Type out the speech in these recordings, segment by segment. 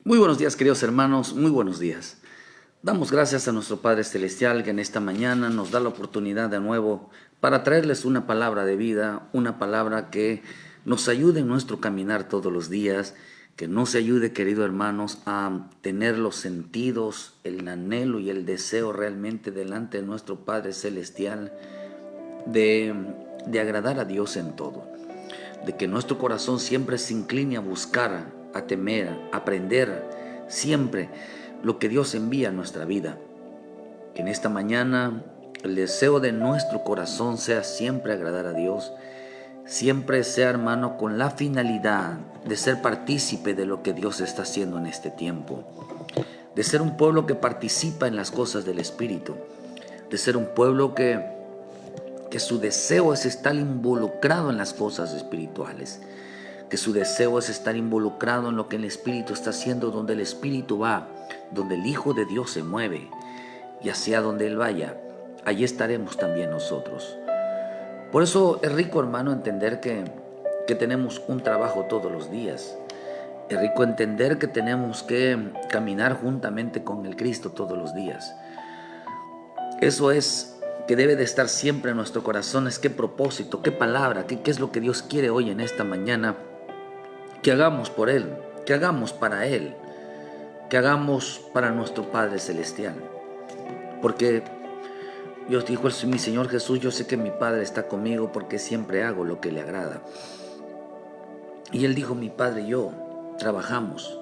Muy buenos días, queridos hermanos, muy buenos días. Damos gracias a nuestro Padre Celestial que en esta mañana nos da la oportunidad de nuevo para traerles una palabra de vida, una palabra que nos ayude en nuestro caminar todos los días, que nos ayude, queridos hermanos, a tener los sentidos, el anhelo y el deseo realmente delante de nuestro Padre Celestial de agradar a Dios en todo, de que nuestro corazón siempre se incline a buscar, a temer, a aprender siempre lo que Dios envía a nuestra vida. Que en esta mañana el deseo de nuestro corazón sea siempre agradar a Dios, siempre sea, hermano, con la finalidad de ser partícipe de lo que Dios está haciendo en este tiempo, de ser un pueblo que participa en las cosas del Espíritu, de ser un pueblo que su deseo es estar involucrado en las cosas espirituales, que su deseo es estar involucrado en lo que el Espíritu está haciendo, donde el Espíritu va, donde el Hijo de Dios se mueve, y hacia donde Él vaya, allí estaremos también nosotros. Por eso es rico, hermano, entender que tenemos un trabajo todos los días. Es rico entender que tenemos que caminar juntamente con el Cristo todos los días. Eso es que debe de estar siempre en nuestro corazón, es qué propósito, qué palabra, qué es lo que Dios quiere hoy en esta mañana que hagamos por Él, que hagamos para Él, que hagamos para nuestro Padre Celestial. Porque Dios dijo, mi Señor Jesús, yo sé que mi Padre está conmigo porque siempre hago lo que le agrada. Y Él dijo, mi Padre y yo trabajamos.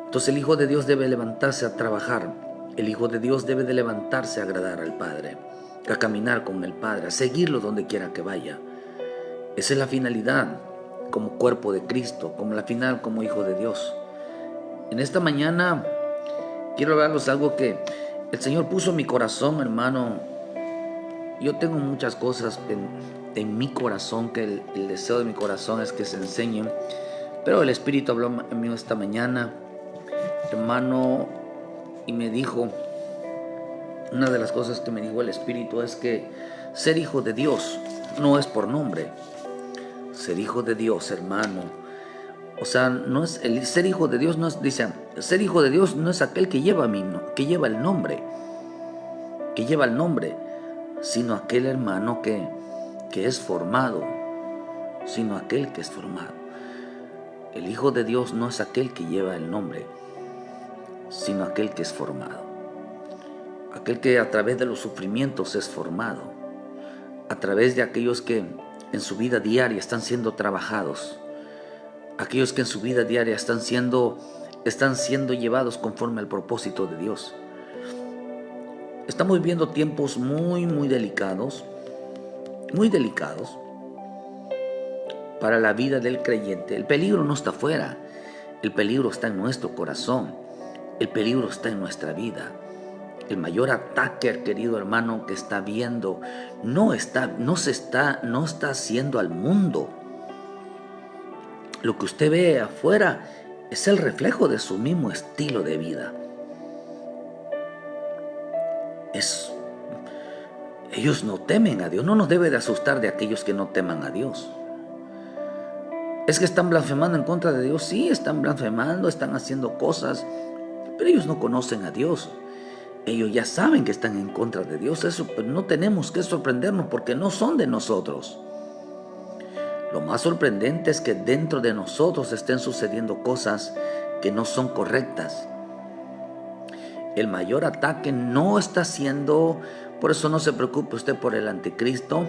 Entonces el Hijo de Dios debe levantarse a trabajar. El Hijo de Dios debe de levantarse a agradar al Padre, a caminar con el Padre, a seguirlo donde quiera que vaya. Esa es la finalidad como cuerpo de Cristo, como la final como Hijo de Dios. En esta mañana quiero hablarles algo que el Señor puso en mi corazón, hermano. Yo tengo muchas cosas en mi corazón, que el deseo de mi corazón es que se enseñen, pero el Espíritu habló en mí esta mañana, hermano, y me dijo, una de las cosas que me dijo el Espíritu es que ser hijo de Dios no es por nombre. Ser hijo de Dios, hermano, o sea, no es el ser hijo de Dios, no es, dice, ser hijo de Dios no es aquel que lleva el nombre, sino aquel, hermano, que es formado, sino aquel que es formado. El Hijo de Dios no es aquel que lleva el nombre, sino aquel que es formado. Aquel que a través de los sufrimientos es formado, a través de aquellos que en su vida diaria están siendo trabajados, aquellos que en su vida diaria están siendo llevados conforme al propósito de Dios. Estamos viviendo tiempos muy delicados para la vida del creyente. El peligro no está afuera, el peligro está en nuestro corazón, el peligro está en nuestra vida. El mayor ataque, querido hermano, que está viendo no está haciendo al mundo. Lo que usted ve afuera es el reflejo de su mismo estilo de vida. Ellos no temen a Dios. No nos debe de asustar de aquellos que no teman a Dios. Es que están blasfemando en contra de Dios. Sí, están blasfemando, están haciendo cosas, pero ellos no conocen a Dios. Ellos ya saben que están en contra de Dios. Eso, pero no tenemos que sorprendernos porque no son de nosotros. Lo más sorprendente es que dentro de nosotros estén sucediendo cosas que no son correctas. El mayor ataque no está siendo, por eso no se preocupe usted por el anticristo,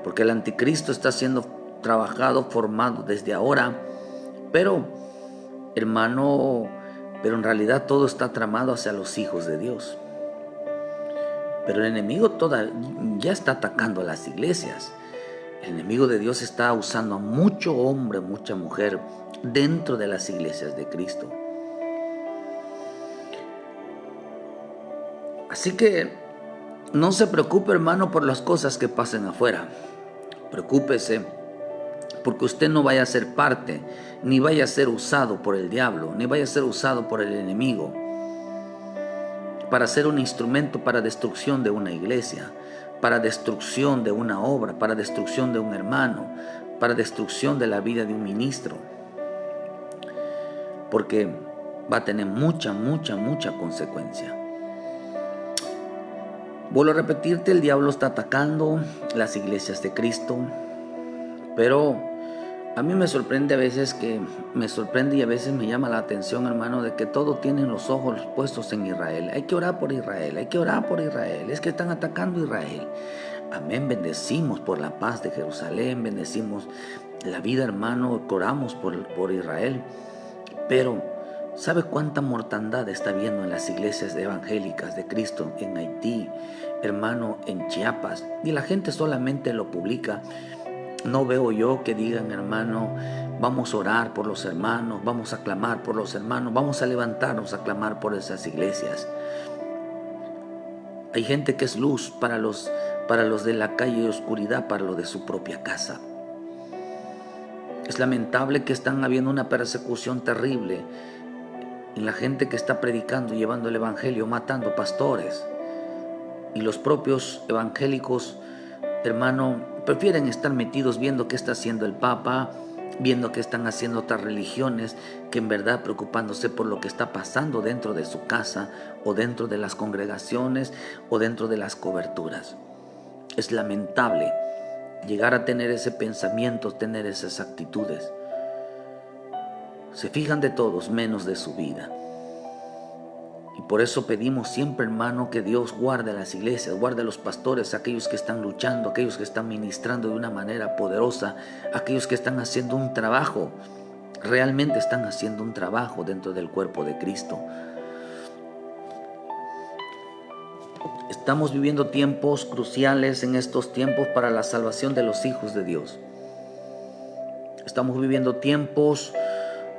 porque el anticristo está siendo trabajado, formado desde ahora, pero, hermano, pero en realidad todo está tramado hacia los hijos de Dios. Pero el enemigo ya está atacando a las iglesias. El enemigo de Dios está usando a mucho hombre, mucha mujer dentro de las iglesias de Cristo. Así que no se preocupe, hermano, por las cosas que pasen afuera. Preocúpese porque usted no vaya a ser parte, ni vaya a ser usado por el diablo, ni vaya a ser usado por el enemigo para ser un instrumento para destrucción de una iglesia, para destrucción de una obra, para destrucción de un hermano, para destrucción de la vida de un ministro. porque va a tener mucha consecuencia. Vuelvo a repetirte, el diablo está atacando las iglesias de Cristo, pero a mí me sorprende a veces y a veces me llama la atención, hermano, de que todos tienen los ojos puestos en Israel. Hay que orar por Israel, hay que orar por Israel, es que están atacando a Israel. Amén, bendecimos por la paz de Jerusalén, bendecimos la vida, hermano, oramos por Israel, pero ¿sabe cuánta mortandad está habiendo en las iglesias evangélicas de Cristo en Haití, hermano, en Chiapas? Y la gente solamente lo publica. No veo yo que digan, hermano, vamos a orar por los hermanos, vamos a clamar por los hermanos, vamos a levantarnos a clamar por esas iglesias. Hay gente que es luz para los de la calle y oscuridad para los de su propia casa. Es lamentable que están habiendo una persecución terrible en la gente que está predicando, llevando el evangelio, matando pastores. Y los propios evangélicos, hermano, prefieren estar metidos viendo qué está haciendo el Papa, viendo qué están haciendo otras religiones, que en verdad preocupándose por lo que está pasando dentro de su casa o dentro de las congregaciones o dentro de las coberturas. Es lamentable llegar a tener ese pensamiento, tener esas actitudes. Se fijan de todos menos de su vida. Y por eso pedimos siempre, hermano, que Dios guarde a las iglesias, guarde a los pastores, aquellos que están luchando, aquellos que están ministrando de una manera poderosa, aquellos que están haciendo un trabajo, realmente están haciendo un trabajo dentro del cuerpo de Cristo. Estamos viviendo tiempos cruciales en estos tiempos para la salvación de los hijos de Dios. Estamos viviendo tiempos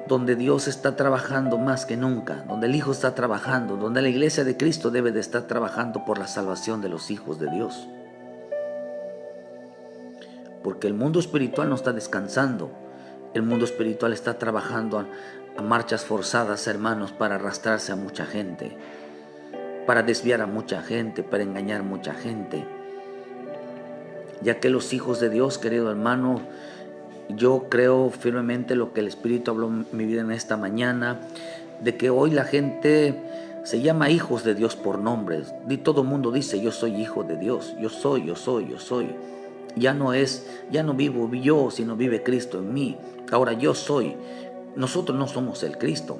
donde Dios está trabajando más que nunca, donde el Hijo está trabajando, donde la iglesia de Cristo debe de estar trabajando por la salvación de los hijos de Dios. Porque el mundo espiritual no está descansando, el mundo espiritual está trabajando a marchas forzadas, hermanos, para arrastrarse a mucha gente, para desviar a mucha gente, para engañar a mucha gente. Ya que los hijos de Dios, querido hermano, yo creo firmemente lo que el Espíritu habló en mi vida en esta mañana, de que hoy la gente se llama hijos de Dios por nombres. Y todo el mundo dice, yo soy hijo de Dios, yo soy. Ya no vivo yo, sino vive Cristo en mí. Ahora yo soy. Nosotros no somos el Cristo.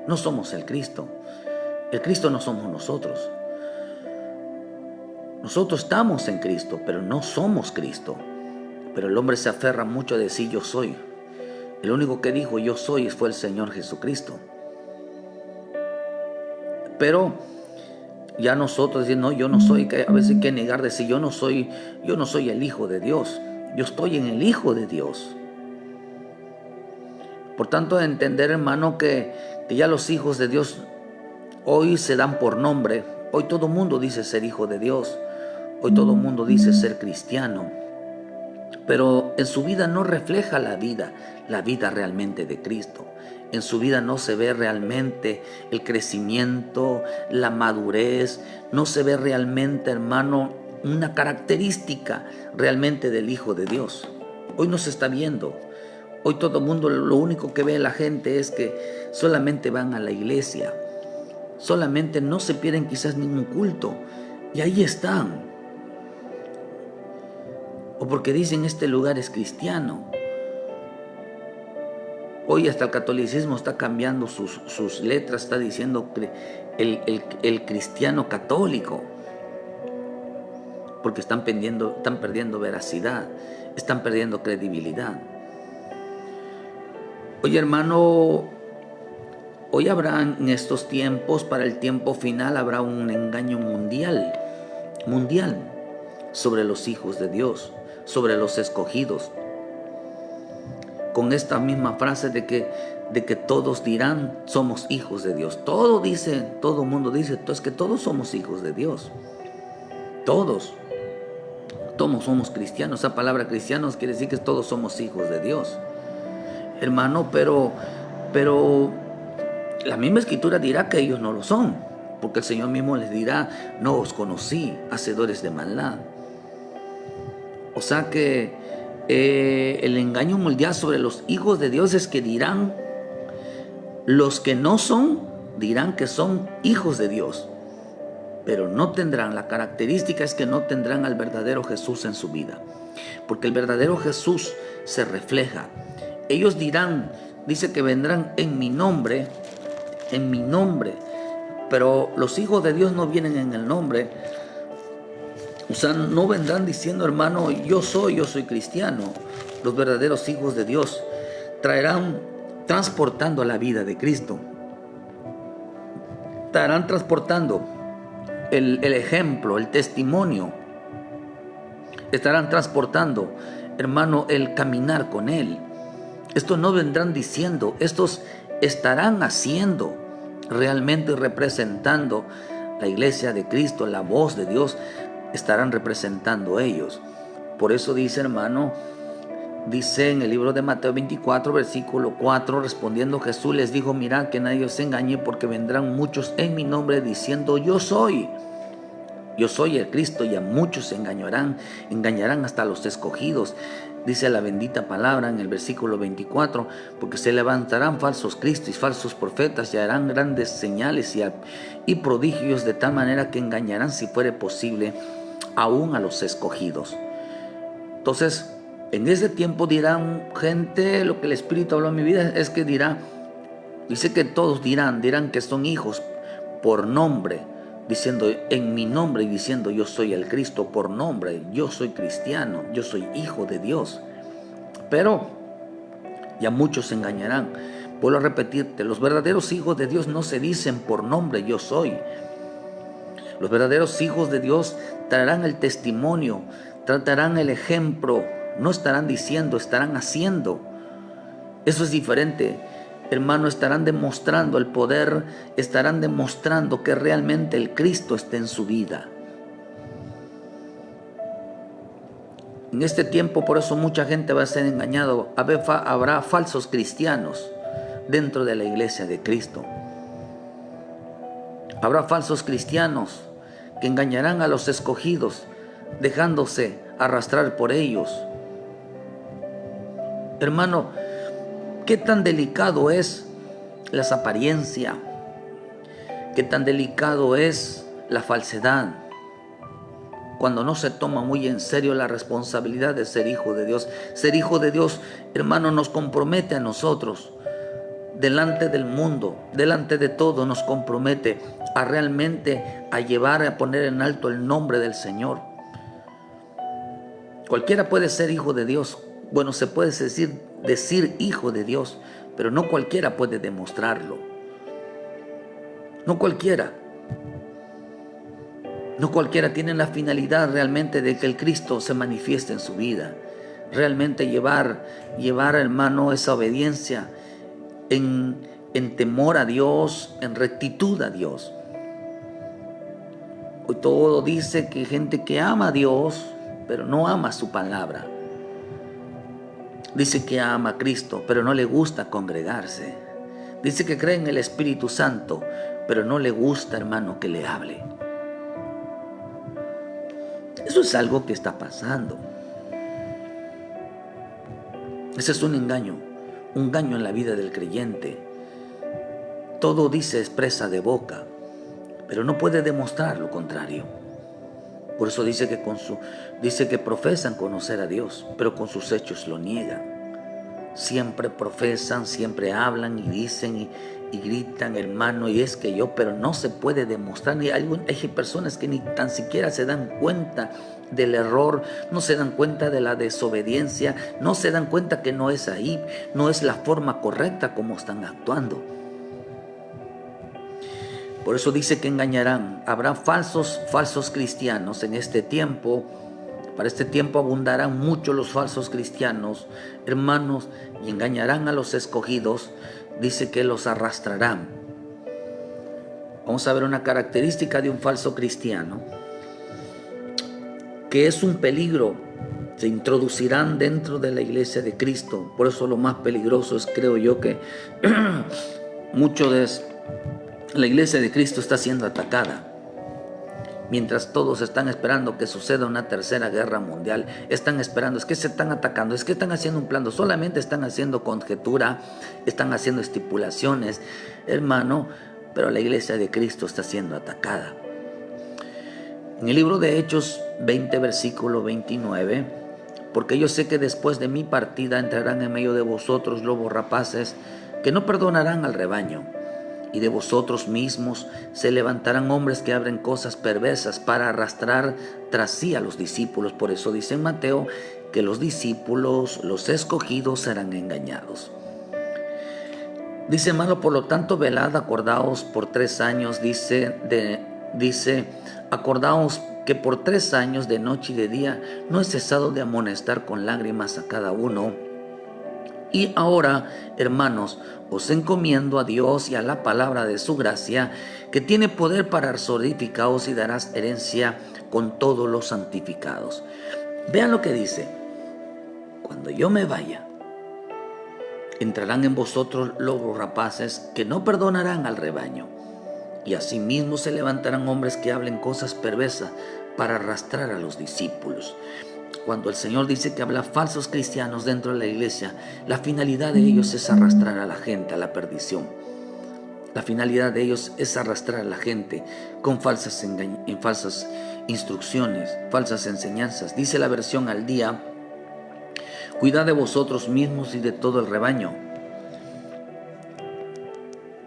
No somos el Cristo. El Cristo no somos nosotros. Nosotros estamos en Cristo, pero no somos Cristo. Pero el hombre se aferra mucho a decir yo soy. El único que dijo yo soy fue el Señor Jesucristo. Pero ya nosotros decimos, no, yo no soy, que a veces hay que negar, decir yo no soy el Hijo de Dios. Yo estoy en el Hijo de Dios. Por tanto, entender, hermano, que ya los hijos de Dios hoy se dan por nombre. Hoy todo el mundo dice ser hijo de Dios. Hoy todo el mundo dice ser cristiano. Pero en su vida no refleja la vida realmente de Cristo. En su vida no se ve realmente el crecimiento, la madurez, no se ve realmente, hermano, una característica realmente del Hijo de Dios. Hoy no se está viendo. Hoy todo el mundo, lo único que ve la gente es que solamente van a la iglesia, solamente no se pierden quizás ningún culto, y ahí están. O porque dicen este lugar es cristiano. Hoy hasta el catolicismo está cambiando sus letras, está diciendo el cristiano católico, porque están perdiendo veracidad, están perdiendo credibilidad. Oye, hermano, hoy habrá en estos tiempos, para el tiempo final, habrá un engaño mundial sobre los hijos de Dios, sobre los escogidos, con esta misma frase de que todos dirán somos hijos de Dios. Todo el mundo dice, entonces que todos somos hijos de Dios. Todos somos cristianos. Esa palabra cristianos quiere decir que todos somos hijos de Dios. Hermano, pero la misma escritura dirá que ellos no lo son, porque el Señor mismo les dirá, no os conocí, hacedores de maldad. O sea que el engaño mundial sobre los hijos de Dios es que dirán Los que no son dirán que son hijos de Dios, pero no tendrán, la característica es que no tendrán al verdadero Jesús en su vida, porque el verdadero Jesús se refleja. Ellos dirán, dice que vendrán en mi nombre, pero los hijos de Dios no vienen en el nombre. O sea, no vendrán diciendo, hermano, yo soy cristiano. Los verdaderos hijos de Dios traerán transportando la vida de Cristo. Estarán transportando el ejemplo, el testimonio. Estarán transportando, hermano, el caminar con Él. Estos no vendrán diciendo, estos estarán haciendo, realmente representando la iglesia de Cristo, la voz de Dios, estarán representando ellos. Por eso dice, hermano, dice en el libro de Mateo 24, versículo 4, respondiendo Jesús les dijo, mirad que nadie os engañe, porque vendrán muchos en mi nombre diciendo, yo soy el Cristo, y a muchos engañarán hasta los escogidos. Dice la bendita palabra en el versículo 24, porque se levantarán falsos cristos y falsos profetas y harán grandes señales y prodigios, de tal manera que engañarán, si fuere posible, aún a los escogidos. Entonces, en ese tiempo dirán gente, lo que el Espíritu habló en mi vida es que dice que todos dirán que son hijos por nombre, diciendo en mi nombre y diciendo yo soy el Cristo por nombre, yo soy cristiano, yo soy hijo de Dios. Pero ya muchos se engañarán. Vuelvo a repetirte, los verdaderos hijos de Dios no se dicen por nombre yo soy. Los verdaderos hijos de Dios traerán el testimonio, tratarán el ejemplo, no estarán diciendo, estarán haciendo. Eso es diferente. Hermano, estarán demostrando el poder, estarán demostrando que realmente el Cristo está en su vida. En este tiempo, por eso mucha gente va a ser engañado. Habrá falsos cristianos dentro de la iglesia de Cristo. Habrá falsos cristianos que engañarán a los escogidos, dejándose arrastrar por ellos. Hermano, ¿qué tan delicado es las apariencias? ¿Qué tan delicado es la falsedad? Cuando no se toma muy en serio la responsabilidad de ser hijo de Dios. Ser hijo de Dios, hermano, nos compromete a nosotros. Delante del mundo, delante de todo, nos compromete a realmente a llevar, a poner en alto el nombre del Señor. Cualquiera puede ser hijo de Dios. Bueno, se puede decir hijo de Dios, pero no cualquiera puede demostrarlo. No cualquiera tiene la finalidad realmente de que el Cristo se manifieste en su vida. Realmente llevar, hermano, esa obediencia en temor a Dios, en rectitud a Dios. Hoy todo dice que hay gente que ama a Dios, pero no ama su palabra. Dice que ama a Cristo, pero no le gusta congregarse. Dice que cree en el Espíritu Santo, pero no le gusta, hermano, que le hable. Eso es algo que está pasando. Ese es un engaño en la vida del creyente. Todo expresa de boca, pero no puede demostrar lo contrario. Por eso dice que profesan conocer a Dios, pero con sus hechos lo niegan. Siempre profesan, siempre hablan y dicen y gritan, hermano, y es que yo, pero no se puede demostrar. Hay personas que ni tan siquiera se dan cuenta del error, no se dan cuenta de la desobediencia, no se dan cuenta que no es ahí, no es la forma correcta como están actuando. Por eso dice que engañarán. Habrá falsos cristianos en este tiempo. Para este tiempo abundarán mucho los falsos cristianos, hermanos, y engañarán a los escogidos. Dice que los arrastrarán. Vamos a ver una característica de un falso cristiano, que es un peligro. Se introducirán dentro de la iglesia de Cristo. Por eso lo más peligroso es, creo yo, que mucho de la iglesia de Cristo está siendo atacada. Mientras todos están esperando que suceda una tercera guerra mundial, están esperando, es que se están atacando, es que están haciendo un plan, solamente están haciendo conjetura, están haciendo estipulaciones, hermano, pero la iglesia de Cristo está siendo atacada. En el libro de Hechos 20, versículo 29, porque yo sé que después de mi partida entrarán en medio de vosotros lobos rapaces que no perdonarán al rebaño. Y de vosotros mismos se levantarán hombres que abren cosas perversas para arrastrar tras sí a los discípulos. Por eso dice en Mateo que los discípulos, los escogidos, serán engañados. Dice, hermano, por lo tanto, velad, acordaos por 3 años, dice, acordaos que por 3 años de noche y de día no he cesado de amonestar con lágrimas a cada uno. Y ahora, hermanos, os encomiendo a Dios y a la palabra de su gracia, que tiene poder para solidificaros y darás herencia con todos los santificados. Vean lo que dice: cuando yo me vaya, entrarán en vosotros lobos rapaces que no perdonarán al rebaño, y asimismo se levantarán hombres que hablen cosas perversas para arrastrar a los discípulos. Cuando el Señor dice que habla falsos cristianos dentro de la iglesia, la finalidad de ellos es arrastrar a la gente a la perdición. La finalidad de ellos es arrastrar a la gente con falsas instrucciones, falsas enseñanzas. Dice la versión al día: cuidad de vosotros mismos y de todo el rebaño,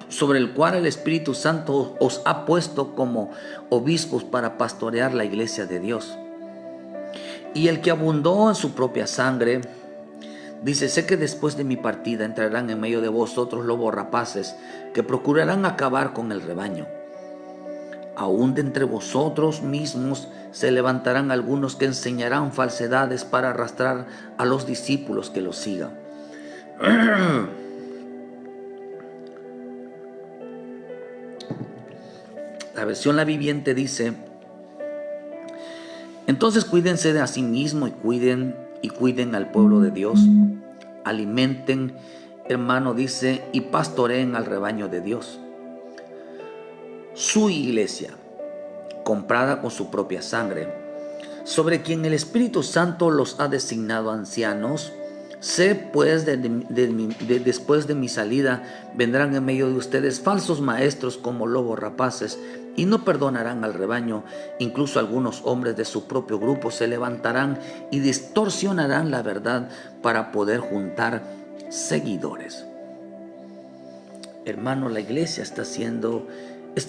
sobre el cual el Espíritu Santo os ha puesto como obispos para pastorear la iglesia de Dios. Y el que abundó en su propia sangre, dice, sé que después de mi partida entrarán en medio de vosotros lobos rapaces que procurarán acabar con el rebaño. Aún de entre vosotros mismos se levantarán algunos que enseñarán falsedades para arrastrar a los discípulos que los sigan. La versión La Viviente dice: entonces cuídense de a sí mismos y cuiden al pueblo de Dios. Alimenten, hermano, dice, y pastoreen al rebaño de Dios. Su iglesia, comprada con su propia sangre, sobre quien el Espíritu Santo los ha designado ancianos. Sé pues después de mi salida vendrán en medio de ustedes falsos maestros como lobos rapaces, y no perdonarán al rebaño. Incluso algunos hombres de su propio grupo se levantarán y distorsionarán la verdad para poder juntar seguidores. Hermano, la iglesia está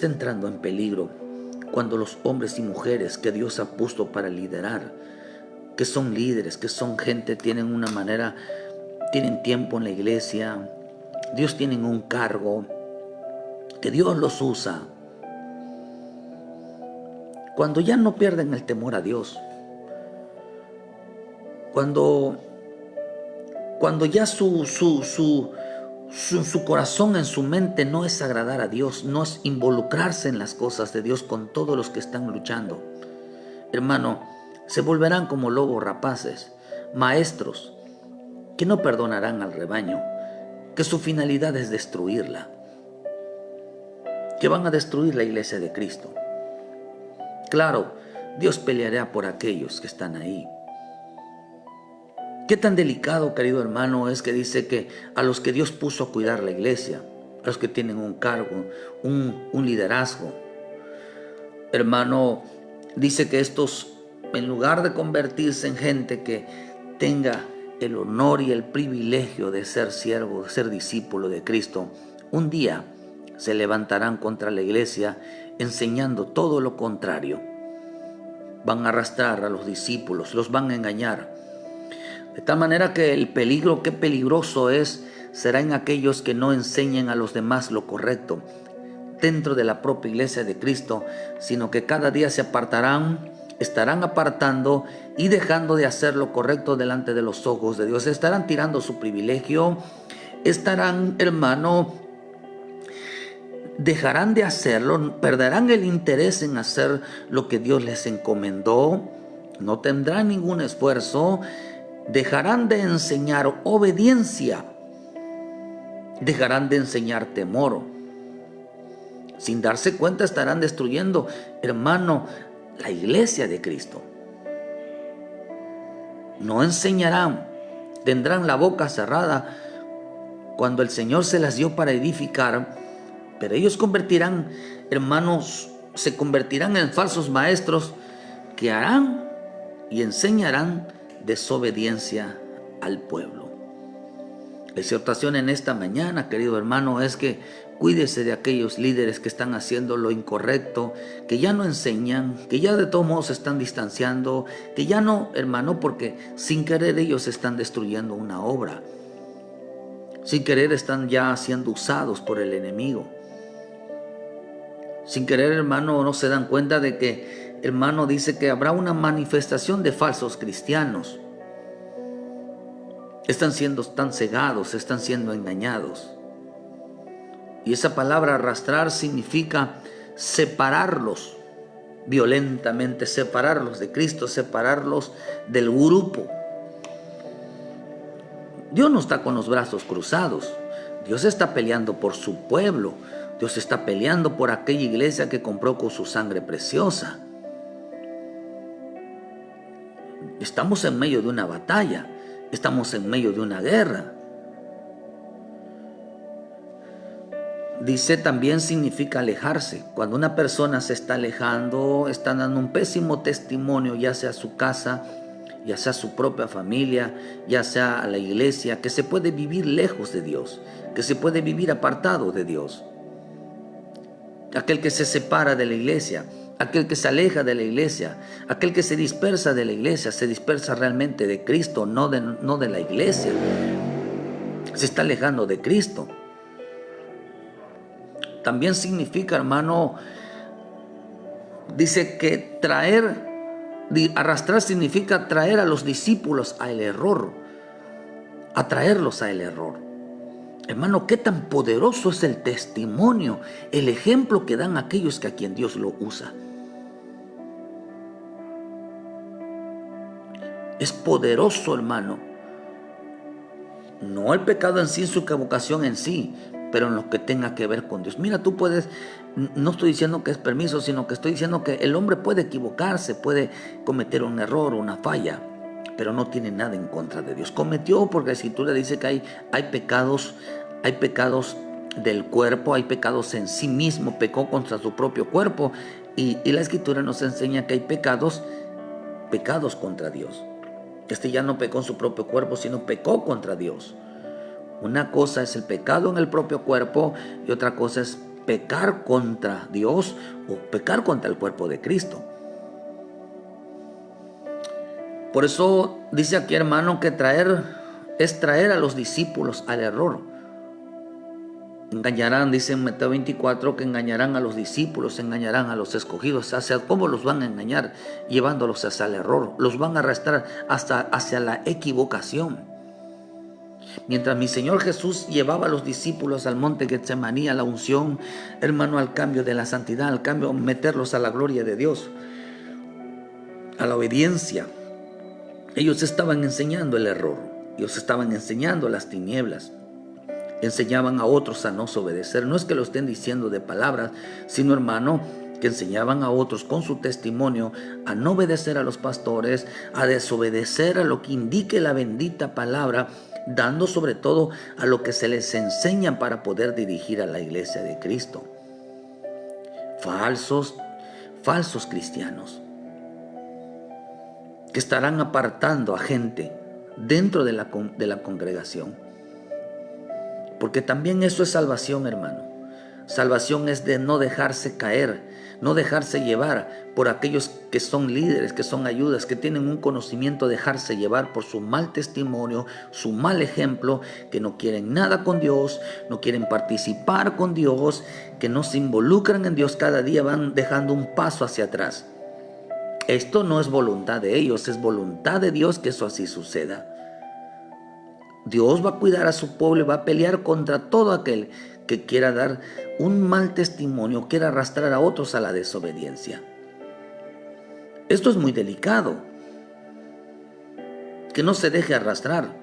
entrando en peligro cuando los hombres y mujeres que Dios ha puesto para liderar, que son líderes, que son gente, tienen tiempo en la iglesia, Dios tiene un cargo, que Dios los usa. Cuando ya no pierden el temor a Dios, cuando ya su corazón, en su mente, no es agradar a Dios, no es involucrarse en las cosas de Dios con todos los que están luchando, hermano, se volverán como lobos rapaces, maestros que no perdonarán al rebaño, que su finalidad es destruirla, que van a destruir la iglesia de Cristo. Claro, Dios peleará por aquellos que están ahí. Qué tan delicado, querido hermano, es que dice que a los que Dios puso a cuidar la iglesia, a los que tienen un cargo, un liderazgo, hermano, dice que estos, en lugar de convertirse en gente que tenga el honor y el privilegio de ser siervo, de ser discípulo de Cristo, un día se levantarán contra la iglesia enseñando todo lo contrario. Van a arrastrar a los discípulos, los van a engañar. De tal manera que el peligro, qué peligroso será en aquellos que no enseñen a los demás lo correcto dentro de la propia iglesia de Cristo, sino que cada día se estarán apartando y dejando de hacer lo correcto delante de los ojos de Dios. Estarán tirando su privilegio, estarán, hermano, dejarán de hacerlo, perderán el interés en hacer lo que Dios les encomendó, no tendrán ningún esfuerzo, dejarán de enseñar obediencia, dejarán de enseñar temor. Sin darse cuenta estarán destruyendo, hermano, la iglesia de Cristo. No enseñarán, tendrán la boca cerrada cuando el Señor se las dio para edificar, pero ellos convertirán, hermanos, se convertirán en falsos maestros que harán y enseñarán desobediencia al pueblo. La exhortación en esta mañana, querido hermano, es que cuídese de aquellos líderes que están haciendo lo incorrecto, que ya no enseñan, que ya de todos modos se están distanciando, que ya no, hermano, porque sin querer ellos están destruyendo una obra. Sin querer están ya siendo usados por el enemigo. Sin querer, hermano, no se dan cuenta de que, hermano, dice que habrá una manifestación de falsos cristianos. Están cegados, están siendo engañados. Y esa palabra arrastrar significa separarlos violentamente, separarlos de Cristo, separarlos del grupo. Dios no está con los brazos cruzados. Dios está peleando por su pueblo. Dios está peleando por aquella iglesia que compró con su sangre preciosa. Estamos en medio de una batalla. Estamos en medio de una guerra. Dice también significa alejarse. Cuando una persona se está alejando, está dando un pésimo testimonio, ya sea a su casa, ya sea a su propia familia, ya sea a la iglesia, que se puede vivir lejos de Dios, que se puede vivir apartado de Dios. Aquel que se separa de la iglesia, aquel que se aleja de la iglesia, aquel que se dispersa de la iglesia, se dispersa realmente de Cristo, no de la iglesia. Se está alejando de Cristo. También significa, hermano, dice que arrastrar significa traer a los discípulos al error, atraerlos al error. Hermano, qué tan poderoso es el testimonio, el ejemplo que dan aquellos a quien Dios lo usa. Es poderoso, hermano. No el pecado en sí, su equivocación en sí, pero en lo que tenga que ver con Dios. Mira, tú puedes, no estoy diciendo que es permiso, sino que estoy diciendo que el hombre puede equivocarse, puede cometer un error, una falla, pero no tiene nada en contra de Dios. Cometió, porque la Escritura dice que hay pecados del cuerpo, hay pecados en sí mismo, pecó contra su propio cuerpo, y la Escritura nos enseña que hay pecados contra Dios. Ya no pecó en su propio cuerpo, sino pecó contra Dios. Una cosa es el pecado en el propio cuerpo y otra cosa es pecar contra Dios o pecar contra el cuerpo de Cristo. Por eso dice aquí, hermano, que es traer a los discípulos al error. Engañarán, dice en Mateo 24, que engañarán a los discípulos, engañarán a los escogidos. ¿Cómo los van a engañar? Llevándolos hacia el error. Los van a arrastrar hacia la equivocación. Mientras mi Señor Jesús llevaba a los discípulos al monte Getsemaní, a la unción, hermano, al cambio de la santidad, al cambio, meterlos a la gloria de Dios, a la obediencia, ellos estaban enseñando el error, ellos estaban enseñando las tinieblas, enseñaban a otros a no obedecer. No es que lo estén diciendo de palabras, sino, hermano, que enseñaban a otros con su testimonio a no obedecer a los pastores, a desobedecer a lo que indique la bendita palabra, dando sobre todo a lo que se les enseña para poder dirigir a la iglesia de Cristo. Falsos cristianos que estarán apartando a gente dentro de la congregación. Porque también eso es salvación, hermano. Salvación es de no dejarse caer, no dejarse llevar por aquellos que son líderes, que son ayudas, que tienen un conocimiento, dejarse llevar por su mal testimonio, su mal ejemplo, que no quieren nada con Dios, no quieren participar con Dios, que no se involucran en Dios, cada día van dejando un paso hacia atrás. Esto no es voluntad de ellos, es voluntad de Dios que eso así suceda. Dios va a cuidar a su pueblo y va a pelear contra todo aquel que quiera dar un mal testimonio, quiera arrastrar a otros a la desobediencia. Esto es muy delicado. Que no se deje arrastrar.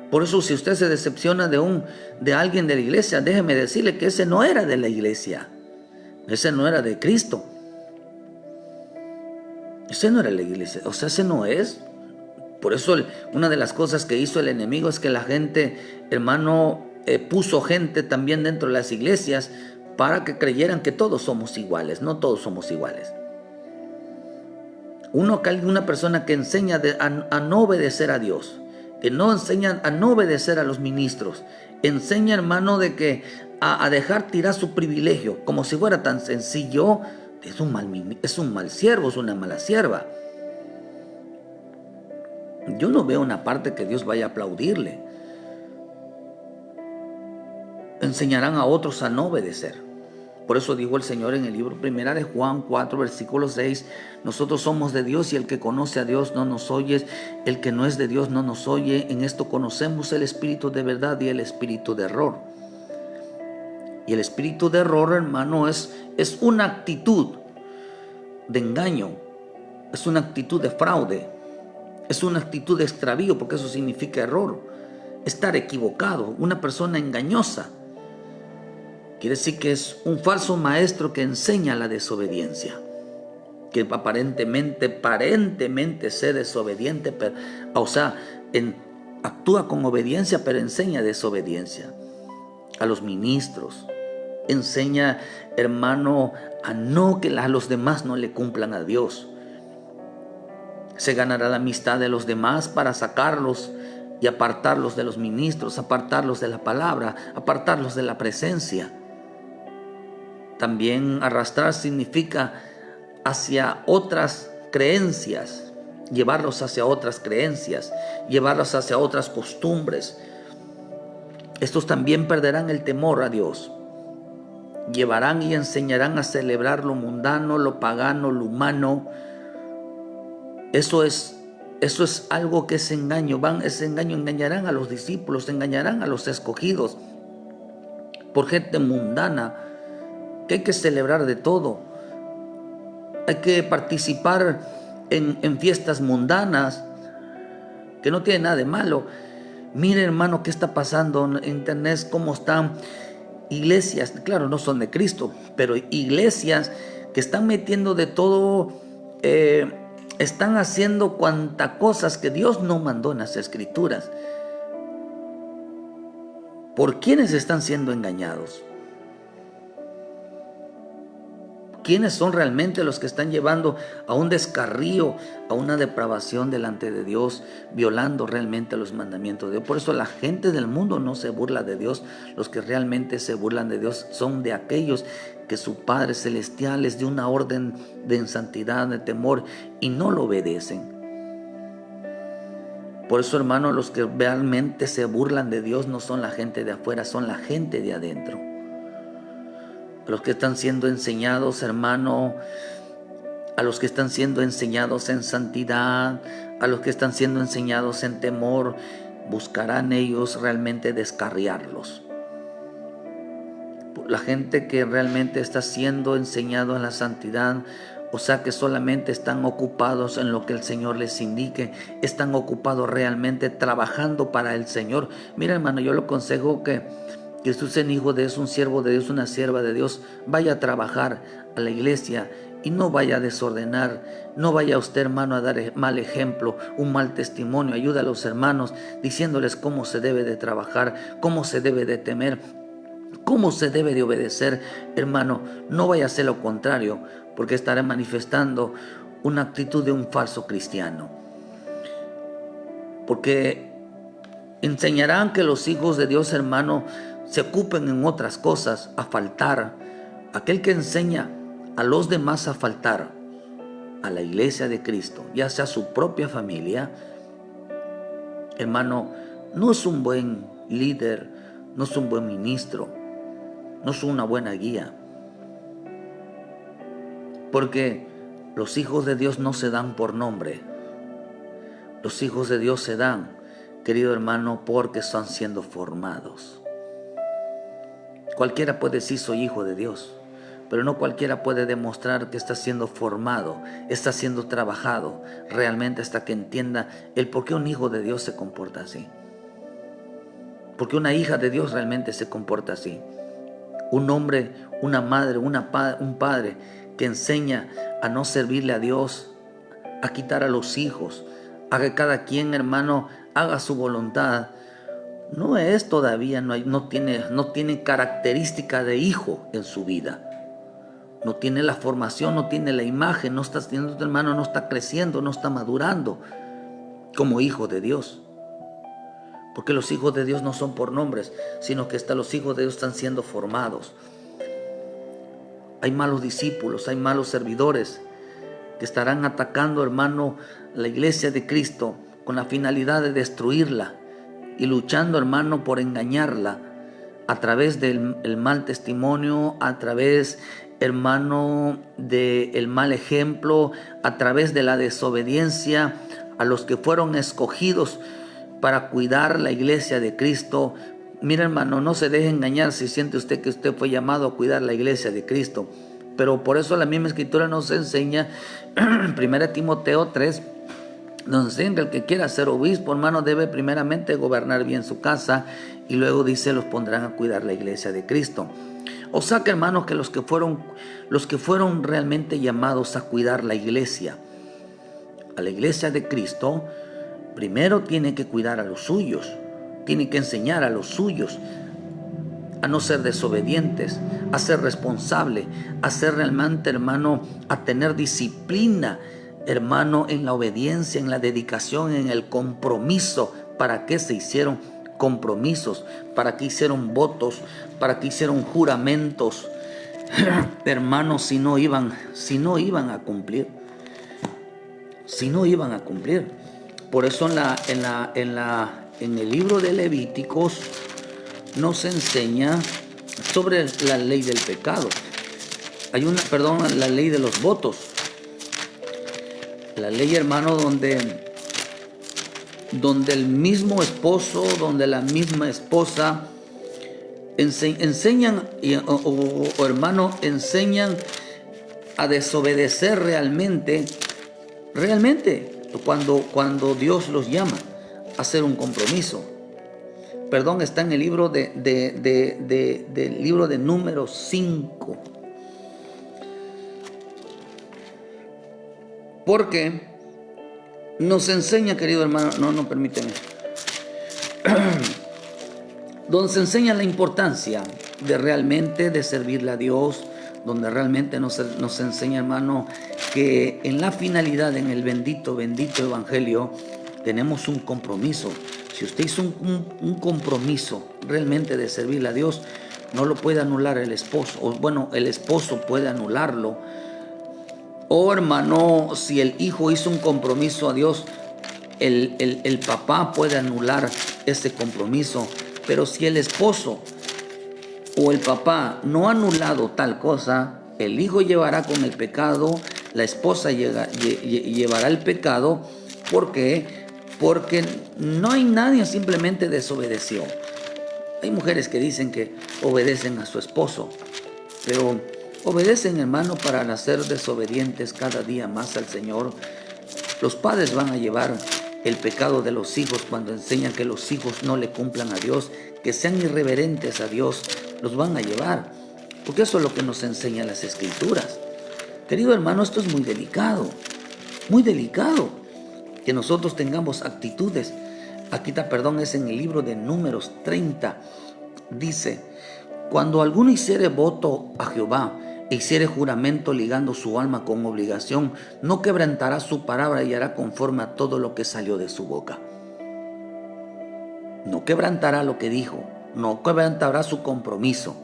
Por eso, si usted se decepciona de alguien de la iglesia, déjeme decirle que ese no era de la iglesia. Ese no era de Cristo. Ese no era la iglesia, o sea, ese no es. Por eso una de las cosas que hizo el enemigo es que la gente, hermano, puso gente también dentro de las iglesias para que creyeran que todos somos iguales. No todos somos iguales. Una persona que enseña a no obedecer a Dios, que no enseña a no obedecer a los ministros, enseña, hermano, de que a dejar tirar su privilegio, como si fuera tan sencillo, es un mal siervo, es una mala sierva. Yo no veo una parte que Dios vaya a aplaudirle. Enseñarán a otros a no obedecer. Por eso dijo el Señor en el libro 1 de Juan 4, versículo 6, nosotros somos de Dios y el que conoce a Dios no nos oye, el que no es de Dios no nos oye. En esto conocemos el espíritu de verdad y el espíritu de error. Y el espíritu de error, hermano, es una actitud de engaño, es una actitud de fraude, es una actitud de extravío, porque eso significa error, estar equivocado, una persona engañosa. Quiere decir que es un falso maestro que enseña la desobediencia, que aparentemente ser desobediente, pero, o sea, actúa con obediencia, pero enseña desobediencia a los ministros. Enseña, hermano, a los demás no le cumplan a Dios. Se ganará la amistad de los demás para sacarlos y apartarlos de los ministros, apartarlos de la palabra, apartarlos de la presencia. También arrastrar significa hacia otras creencias, llevarlos hacia otras creencias, llevarlos hacia otras costumbres. Estos también perderán el temor a Dios. Llevarán y enseñarán a celebrar lo mundano, lo pagano, lo humano. Eso es algo que es engaño. Ese engaño engañarán a los discípulos, engañarán a los escogidos por gente mundana, que hay que celebrar de todo. Hay que participar en fiestas mundanas, que no tiene nada de malo. Mire, hermano, qué está pasando en internet, cómo están iglesias, claro, no son de Cristo, pero iglesias que están metiendo de todo, están haciendo cuantas cosas que Dios no mandó en las Escrituras. ¿Por quiénes están siendo engañados? ¿Quiénes son realmente los que están llevando a un descarrío, a una depravación delante de Dios, violando realmente los mandamientos de Dios? Por eso la gente del mundo no se burla de Dios. Los que realmente se burlan de Dios son de aquellos que su Padre Celestial les dio una orden de santidad, de temor, y no lo obedecen. Por eso, hermano, los que realmente se burlan de Dios no son la gente de afuera, son la gente de adentro. Los que están siendo enseñados, hermano, a los que están siendo enseñados en santidad, a los que están siendo enseñados en temor, buscarán ellos realmente descarriarlos. La gente que realmente está siendo enseñado en la santidad, o sea que solamente están ocupados en lo que el Señor les indique, están ocupados realmente trabajando para el Señor. Mira, hermano, yo le aconsejo que usted es un hijo de Dios, un siervo de Dios, una sierva de Dios, vaya a trabajar a la iglesia y no vaya a desordenar, no vaya usted, hermano, a dar mal ejemplo, un mal testimonio. Ayuda a los hermanos diciéndoles cómo se debe de trabajar, cómo se debe de temer, cómo se debe de obedecer. Hermano, no vaya a hacer lo contrario, porque estará manifestando una actitud de un falso cristiano. Porque enseñarán que los hijos de Dios, hermano, se ocupen en otras cosas, a faltar. Aquel que enseña a los demás a faltar a la iglesia de Cristo, ya sea su propia familia, hermano, no es un buen líder, no es un buen ministro, no es una buena guía. Porque los hijos de Dios no se dan por nombre. Los hijos de Dios se dan, querido hermano, porque están siendo formados. Cualquiera puede decir soy hijo de Dios, pero no cualquiera puede demostrar que está siendo formado, está siendo trabajado realmente hasta que entienda el por qué un hijo de Dios se comporta así. Porque una hija de Dios realmente se comporta así. Un hombre, una madre, un padre que enseña a no servirle a Dios, a quitar a los hijos, a que cada quien, hermano, haga su voluntad, no es todavía, no tiene característica de hijo en su vida. No tiene la formación, no tiene la imagen, no está siendo, hermano, no está creciendo, no está madurando como hijo de Dios. Porque los hijos de Dios no son por nombres, sino que los hijos de Dios están siendo formados. Hay malos discípulos, hay malos servidores que estarán atacando, hermano, la iglesia de Cristo con la finalidad de destruirla y luchando, hermano, por engañarla a través del mal testimonio, a través, hermano, del mal ejemplo, a través de la desobediencia a los que fueron escogidos para cuidar la iglesia de Cristo. Mira, hermano, no se deje engañar si siente usted que usted fue llamado a cuidar la iglesia de Cristo. Pero por eso la misma escritura nos enseña, en 1 Timoteo 3, nos enseña que el que quiera ser obispo, hermano, debe primeramente gobernar bien su casa, y luego dice, los pondrán a cuidar la iglesia de Cristo. O sea que, hermano, que los que fueron realmente llamados a cuidar la iglesia, a la iglesia de Cristo, primero tiene que cuidar a los suyos, tiene que enseñar a los suyos a no ser desobedientes, a ser responsable, a ser realmente, hermano, a tener disciplina, hermano, en la obediencia, en la dedicación, en el compromiso. ¿Para qué se hicieron compromisos? ¿Para qué hicieron votos? ¿Para qué hicieron juramentos? Hermanos, si no iban a cumplir. Si no iban a cumplir. Por eso en el libro de Levíticos nos enseña sobre la ley del pecado. Hay la ley de los votos. La ley, hermano, donde el mismo esposo, donde la misma esposa enseñan, hermano, enseñan a desobedecer realmente, cuando Dios los llama a hacer un compromiso. Está en el libro del libro de Números 5. Porque nos enseña, querido hermano, no permíteme, donde se enseña la importancia de realmente de servirle a Dios, donde realmente nos enseña, hermano, que en la finalidad, en el bendito evangelio, tenemos un compromiso. Si usted hizo un compromiso realmente de servirle a Dios, no lo puede anular el esposo. O bueno, el esposo puede anularlo. O, hermano, si el hijo hizo un compromiso a Dios, el papá puede anular ese compromiso. Pero si el esposo o el papá no ha anulado tal cosa, el hijo llevará con el pecado, la esposa llevará el pecado. ¿Por qué? Porque no hay nadie, simplemente desobedeció. Hay mujeres que dicen que obedecen a su esposo, pero obedecen, hermano, para ser desobedientes cada día más al Señor. Los padres van a llevar el pecado de los hijos cuando enseñan que los hijos no le cumplan a Dios, que sean irreverentes a Dios, los van a llevar, porque eso es lo que nos enseñan las Escrituras. Querido hermano, esto es muy delicado, que nosotros tengamos actitudes. Aquí está, es en el libro de Números 30, dice: cuando alguno hiciere voto a Jehová e hiciere juramento ligando su alma con obligación, no quebrantará su palabra y hará conforme a todo lo que salió de su boca. No quebrantará lo que dijo, no quebrantará su compromiso.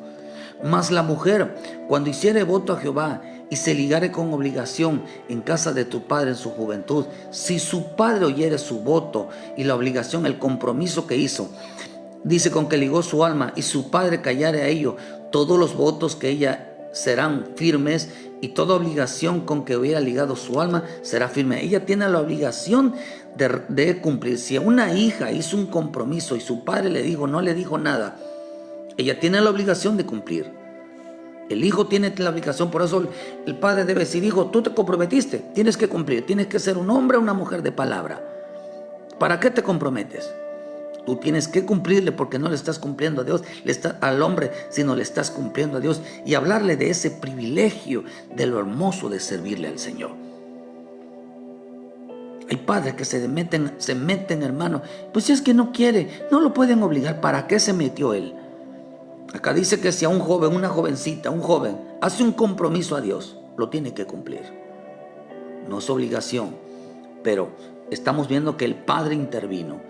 Mas la mujer, cuando hiciere voto a Jehová y se ligare con obligación en casa de tu padre en su juventud, si su padre oyere su voto y la obligación, el compromiso que hizo, dice, con que ligó su alma, y su padre callare a ello, todos los votos que ella serán firmes, y toda obligación con que hubiera ligado su alma será firme. Ella tiene la obligación de cumplir. Si una hija hizo un compromiso y su padre le dijo, no le dijo nada, ella tiene la obligación de cumplir. El hijo tiene la obligación, por eso el padre debe decir: hijo, tú te comprometiste, tienes que cumplir, tienes que ser un hombre o una mujer de palabra. ¿Para qué te comprometes? Tú tienes que cumplirle, porque no le estás cumpliendo a Dios, al hombre, sino le estás cumpliendo a Dios, y hablarle de ese privilegio, de lo hermoso de servirle al Señor. Hay padres que se meten, hermano. Pues si es que no quiere, no lo pueden obligar. ¿Para qué se metió él? Acá dice que si a un joven, una jovencita, un joven hace un compromiso a Dios, lo tiene que cumplir. No es obligación, pero estamos viendo que el padre intervino.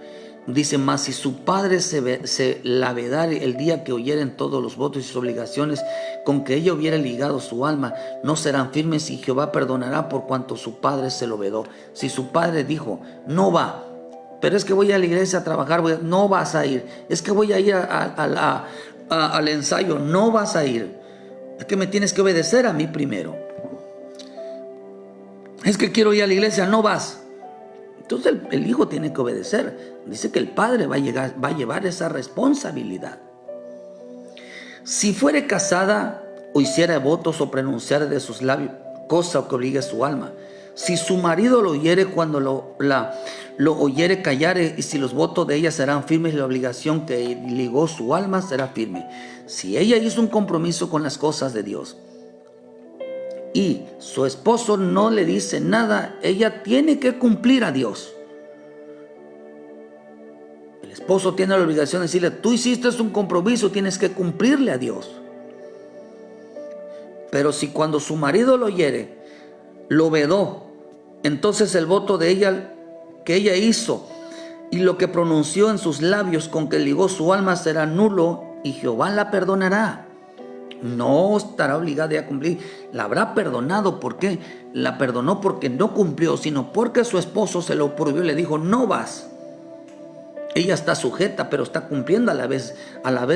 Dice más, si su padre se la vedare el día que oyeren todos los votos y sus obligaciones, con que ella hubiera ligado su alma, no serán firmes y Jehová perdonará por cuanto su padre se lo vedó. Si su padre dijo, no va, pero es que voy a la iglesia a trabajar, no vas a ir. Es que voy a ir al ensayo, no vas a ir. Es que me tienes que obedecer a mí primero. Es que quiero ir a la iglesia, no vas. Entonces el hijo tiene que obedecer. Dice que el padre va a llevar esa responsabilidad. Si fuere casada o hiciera votos o pronunciara de sus labios cosa que obligue su alma, si su marido lo oyere cuando lo oyere callare, y si los votos de ella serán firmes, la obligación que ligó su alma será firme. Si ella hizo un compromiso con las cosas de Dios y su esposo no le dice nada, ella tiene que cumplir a Dios. El esposo tiene la obligación de decirle, tú hiciste un compromiso, tienes que cumplirle a Dios. Pero si cuando su marido lo oyere, lo vedó, entonces el voto de ella que ella hizo y lo que pronunció en sus labios con que ligó su alma será nulo y Jehová la perdonará. No estará obligada a cumplir, la habrá perdonado. ¿Por qué? La perdonó porque no cumplió, sino porque su esposo se lo prohibió y le dijo, no vas. Ella está sujeta, pero está cumpliendo a la vez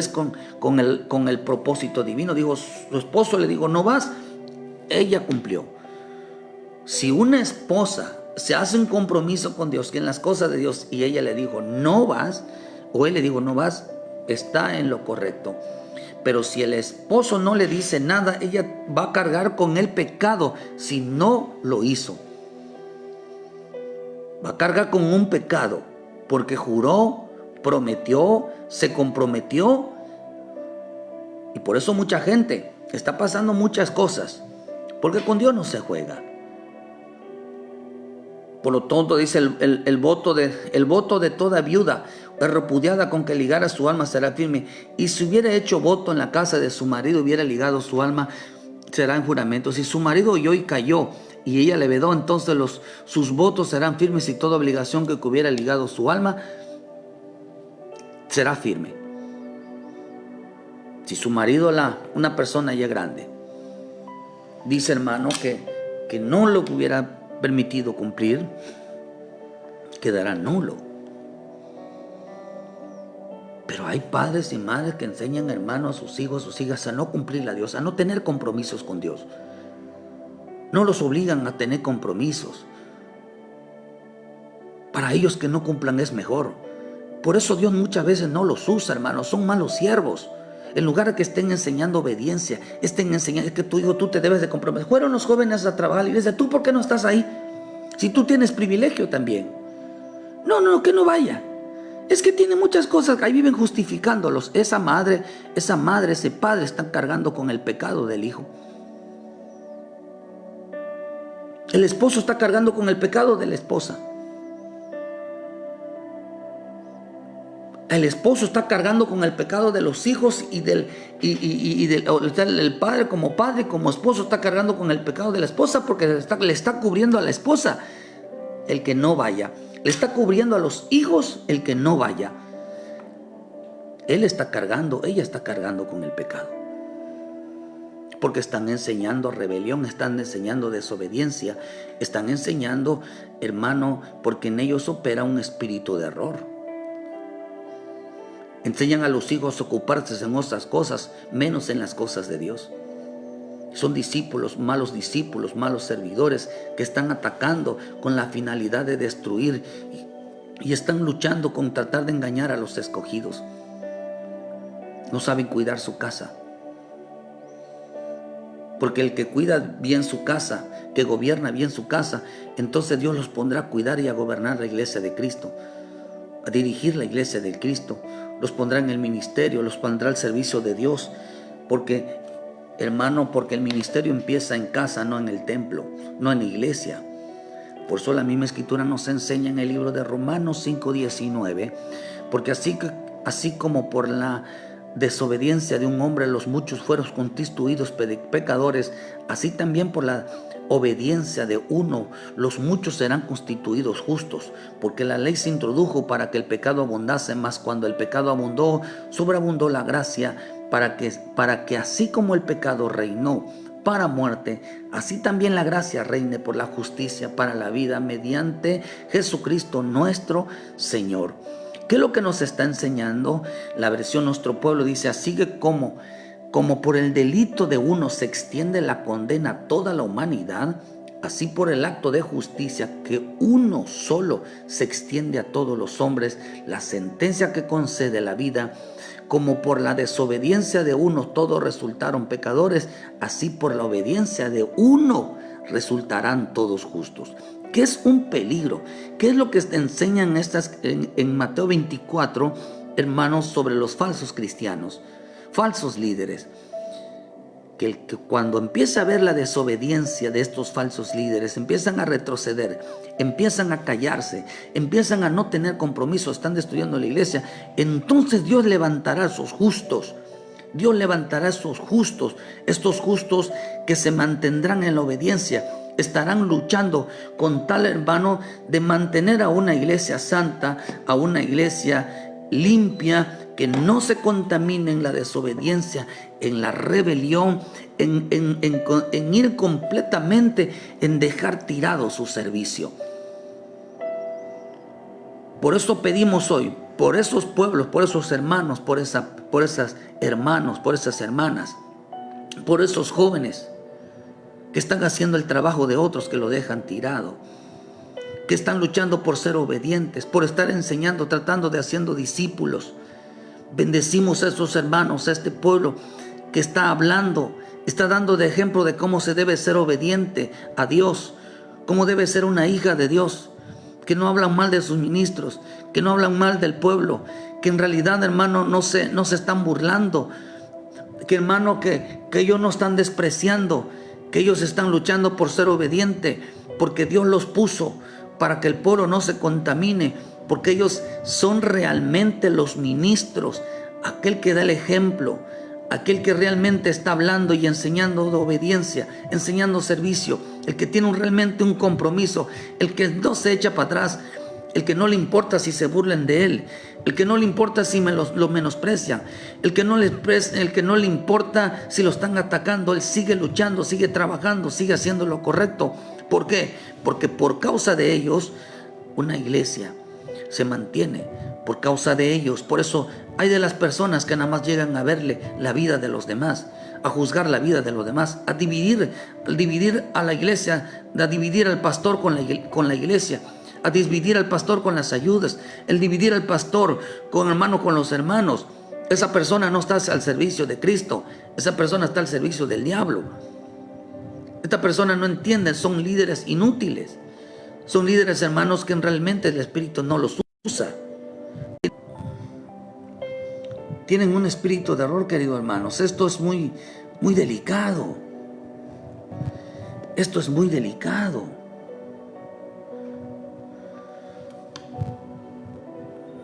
con el propósito divino. Digo, su esposo le dijo, no vas, ella cumplió. Si una esposa se hace un compromiso con Dios, que en las cosas de Dios, y ella le dijo, no vas, o él le dijo, no vas, está en lo correcto. Pero si el esposo no le dice nada, ella va a cargar con el pecado si no lo hizo. Va a cargar con un pecado porque juró, prometió, se comprometió. Y por eso mucha gente está pasando muchas cosas, porque con Dios no se juega. Por lo tanto, dice el voto de toda viuda repudiada con que ligara su alma será firme. Y si hubiera hecho voto en la casa de su marido, hubiera ligado su alma, será en juramento. Si su marido oyó y cayó y ella le vedó, entonces sus votos serán firmes y toda obligación que hubiera ligado su alma será firme. Si su marido, una persona ya grande, dice, hermano, que no lo hubiera permitido cumplir, quedará nulo. Pero hay padres y madres que enseñan, hermanos, a sus hijos, a sus hijas a no cumplirle a Dios, a no tener compromisos con Dios. No los obligan a tener compromisos. Para ellos que no cumplan es mejor. Por eso Dios muchas veces no los usa, hermanos. Son malos siervos. En lugar de que estén enseñando obediencia, estén enseñando, es que tu hijo, tú te debes de comprometer. Fueron los jóvenes a trabajar a la iglesia, ¿tú por qué no estás ahí? Si tú tienes privilegio también. No, que no vaya. Es que tiene muchas cosas, ahí viven justificándolos. Esa madre, ese padre están cargando con el pecado del hijo. El esposo está cargando con el pecado de la esposa. El esposo está cargando con el pecado de los hijos el padre como esposo está cargando con el pecado de la esposa, porque le está cubriendo a la esposa el que no vaya. Le está cubriendo a los hijos el que no vaya. Ella está cargando con el pecado. Porque están enseñando rebelión, están enseñando desobediencia, están enseñando, hermano, porque en ellos opera un espíritu de error. Enseñan a los hijos a ocuparse en otras cosas, menos en las cosas de Dios. Son malos servidores que están atacando con la finalidad de destruir y están luchando con tratar de engañar a los escogidos. No saben cuidar su casa. Porque el que cuida bien su casa, que gobierna bien su casa, entonces Dios los pondrá a cuidar y a gobernar la iglesia de Cristo, a dirigir la iglesia de Cristo. Los pondrá en el ministerio, los pondrá al servicio de Dios. Porque, hermano, porque el ministerio empieza en casa, no en el templo, no en la iglesia. Por eso la misma escritura nos enseña en el libro de Romanos 5:19, porque así como por la desobediencia de un hombre los muchos fueron constituidos pecadores, así también por la obediencia de uno los muchos serán constituidos justos, porque la ley se introdujo para que el pecado abundase, mas cuando el pecado abundó, sobreabundó la gracia, para que así como el pecado reinó para muerte, así también la gracia reine por la justicia para la vida mediante Jesucristo nuestro Señor. ¿Qué es lo que nos está enseñando? La versión Nuestro Pueblo dice: así que como por el delito de uno se extiende la condena a toda la humanidad, así por el acto de justicia que uno solo se extiende a todos los hombres, la sentencia que concede la vida. Como por la desobediencia de uno todos resultaron pecadores, así por la obediencia de uno resultarán todos justos. ¿Qué es un peligro? ¿Qué es lo que enseñan en Mateo 24, hermanos, sobre los falsos cristianos, falsos líderes? Que cuando empieza a ver la desobediencia de estos falsos líderes, empiezan a retroceder, empiezan a callarse, empiezan a no tener compromiso, están destruyendo la iglesia. Entonces Dios levantará a sus justos. Dios levantará a sus justos, estos justos que se mantendrán en la obediencia, estarán luchando con tal, hermano, de mantener a una iglesia santa, a una iglesia limpia, que no se contamine en la desobediencia, en la rebelión, en ir completamente, en dejar tirado su servicio. Por eso pedimos hoy, por esos pueblos, por esos hermanos, por esas hermanos, por esas hermanas, por esos jóvenes que están haciendo el trabajo de otros que lo dejan tirado, que están luchando por ser obedientes, por estar enseñando, tratando de haciendo discípulos. Bendecimos a esos hermanos, a este pueblo que está hablando, está dando de ejemplo de cómo se debe ser obediente a Dios, cómo debe ser una hija de Dios, que no hablan mal de sus ministros, que no hablan mal del pueblo, que en realidad, hermano, no se están burlando, que hermano, que ellos no están despreciando, que ellos están luchando por ser obediente, porque Dios los puso para que el pueblo no se contamine, porque ellos son realmente los ministros, aquel que da el ejemplo, aquel que realmente está hablando y enseñando de obediencia, enseñando servicio, el que tiene realmente un compromiso, el que no se echa para atrás, el que no le importa si se burlen de él, el que no le importa si lo menosprecian, el que no le importa si lo están atacando. Él sigue luchando, sigue trabajando, sigue haciendo lo correcto. ¿Por qué? Porque por causa de ellos una iglesia se mantiene, por causa de ellos. Por eso hay de las personas que nada más llegan a verle la vida de los demás, a juzgar la vida de los demás, a dividir a la iglesia, a dividir al pastor con la iglesia, a dividir al pastor con las ayudas, el dividir al pastor con los hermanos. Esa persona no está al servicio de Cristo, esa persona está al servicio del diablo. Esta persona no entiende, son líderes inútiles, son líderes, hermanos, que realmente el Espíritu no los usa. Tienen un espíritu de error, queridos hermanos. Esto es muy, muy delicado. Esto es muy delicado.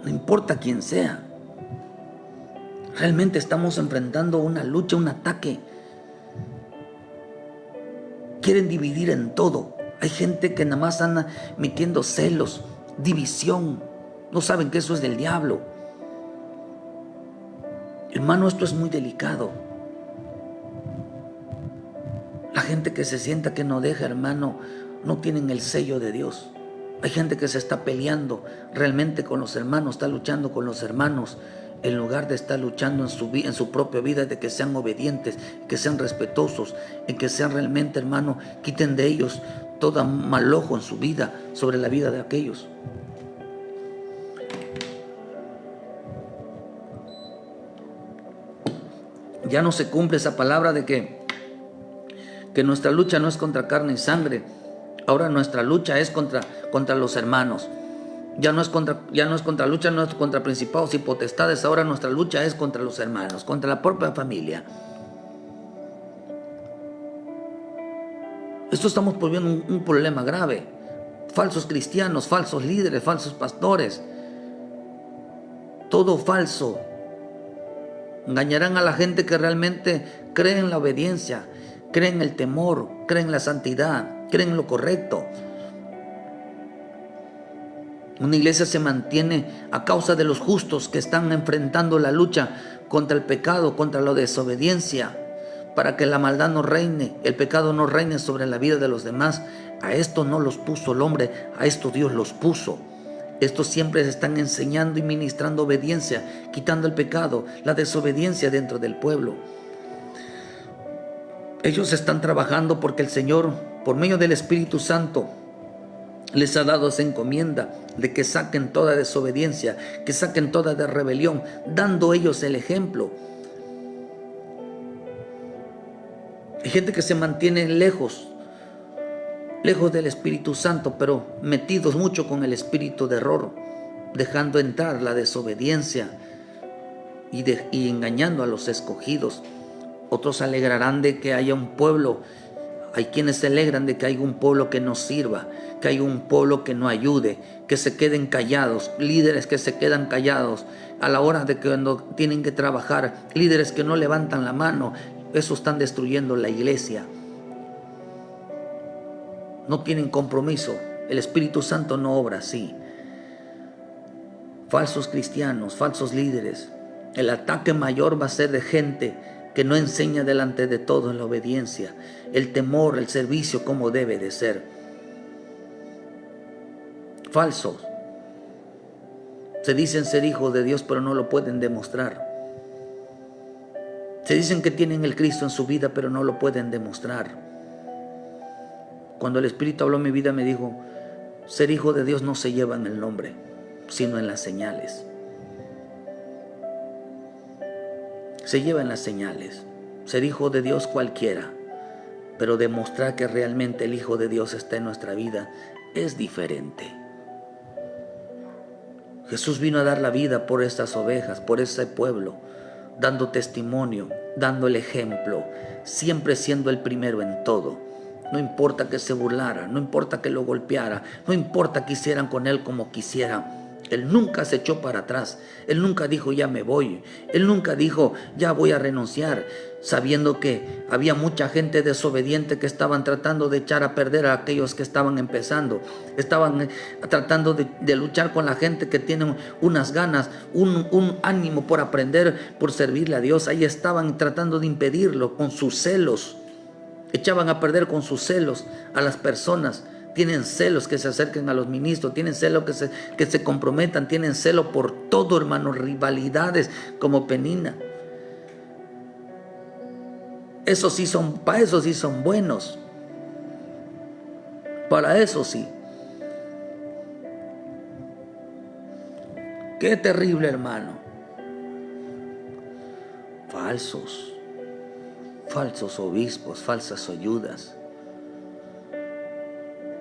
No importa quién sea. Realmente estamos enfrentando una lucha, un ataque. Quieren dividir en todo. Hay gente que nada más anda metiendo celos, división. No saben que eso es del diablo. Hermano, esto es muy delicado. La gente que se sienta que no deja, hermano, no tienen el sello de Dios. Hay gente que se está peleando realmente con los hermanos, está luchando con los hermanos, en lugar de estar luchando en su propia vida, de que sean obedientes, que sean respetuosos, en que sean realmente, hermano, quiten de ellos todo mal ojo en su vida, sobre la vida de aquellos. Ya no se cumple esa palabra de que nuestra lucha no es contra carne y sangre. Ahora nuestra lucha es contra los hermanos. Ya no es contra lucha, no es contra principados y potestades. Ahora nuestra lucha es contra los hermanos, contra la propia familia. Esto estamos poniendo un problema grave. falsos cristianos, falsos líderes, falsos pastores. Todo falso. Engañarán a la gente que realmente cree en la obediencia, cree en el temor, cree en la santidad, cree en lo correcto. Una iglesia se mantiene a causa de los justos que están enfrentando la lucha contra el pecado, contra la desobediencia, para que la maldad no reine, el pecado no reine sobre la vida de los demás. A esto no los puso el hombre, a esto Dios los puso. Estos siempre se están enseñando y ministrando obediencia, quitando el pecado, la desobediencia dentro del pueblo. Ellos están trabajando porque el Señor, por medio del Espíritu Santo, les ha dado esa encomienda de que saquen toda desobediencia, que saquen toda rebelión, dando ellos el ejemplo. Hay gente que se mantiene lejos del Espíritu Santo, pero metidos mucho con el espíritu de error, dejando entrar la desobediencia y engañando a los escogidos. Otros se alegrarán de que haya un pueblo. Hay quienes se alegran de que haya un pueblo que no sirva, que haya un pueblo que no ayude, que se queden callados, líderes que se quedan callados a la hora de que cuando tienen que trabajar, líderes que no levantan la mano. Eso están destruyendo la iglesia. No tienen compromiso. El Espíritu Santo no obra así. Falsos cristianos, falsos líderes. El ataque mayor va a ser de gente que no enseña delante de todo en la obediencia, el temor, el servicio como debe de ser. Falsos. Se dicen ser hijos de Dios, pero no lo pueden demostrar. Se dicen que tienen el Cristo en su vida, pero no lo pueden demostrar. Cuando el Espíritu habló en mi vida, me dijo, ser hijo de Dios no se lleva en el nombre, sino en las señales. Se lleva en las señales. Ser hijo de Dios cualquiera, pero demostrar que realmente el Hijo de Dios está en nuestra vida es diferente. Jesús vino a dar la vida por estas ovejas, por ese pueblo, dando testimonio, dando el ejemplo, siempre siendo el primero en todo. No importa que se burlara, no importa que lo golpeara, no importa que hicieran con él como quisieran. Él nunca se echó para atrás. Él nunca dijo ya me voy. Él nunca dijo ya voy a renunciar, sabiendo que había mucha gente desobediente que estaban tratando de echar a perder a aquellos que estaban empezando. Estaban tratando de luchar con la gente que tiene unas ganas, un ánimo por aprender, por servirle a Dios. Ahí estaban tratando de impedirlo con sus celos. Echaban a perder con sus celos a las personas. Tienen celos que se acerquen a los ministros, tienen celos que se comprometan, tienen celo por todo, hermano, rivalidades como Penina. Para eso sí son buenos. Para eso sí. Qué terrible, hermano. Falsos obispos, falsas ayudas,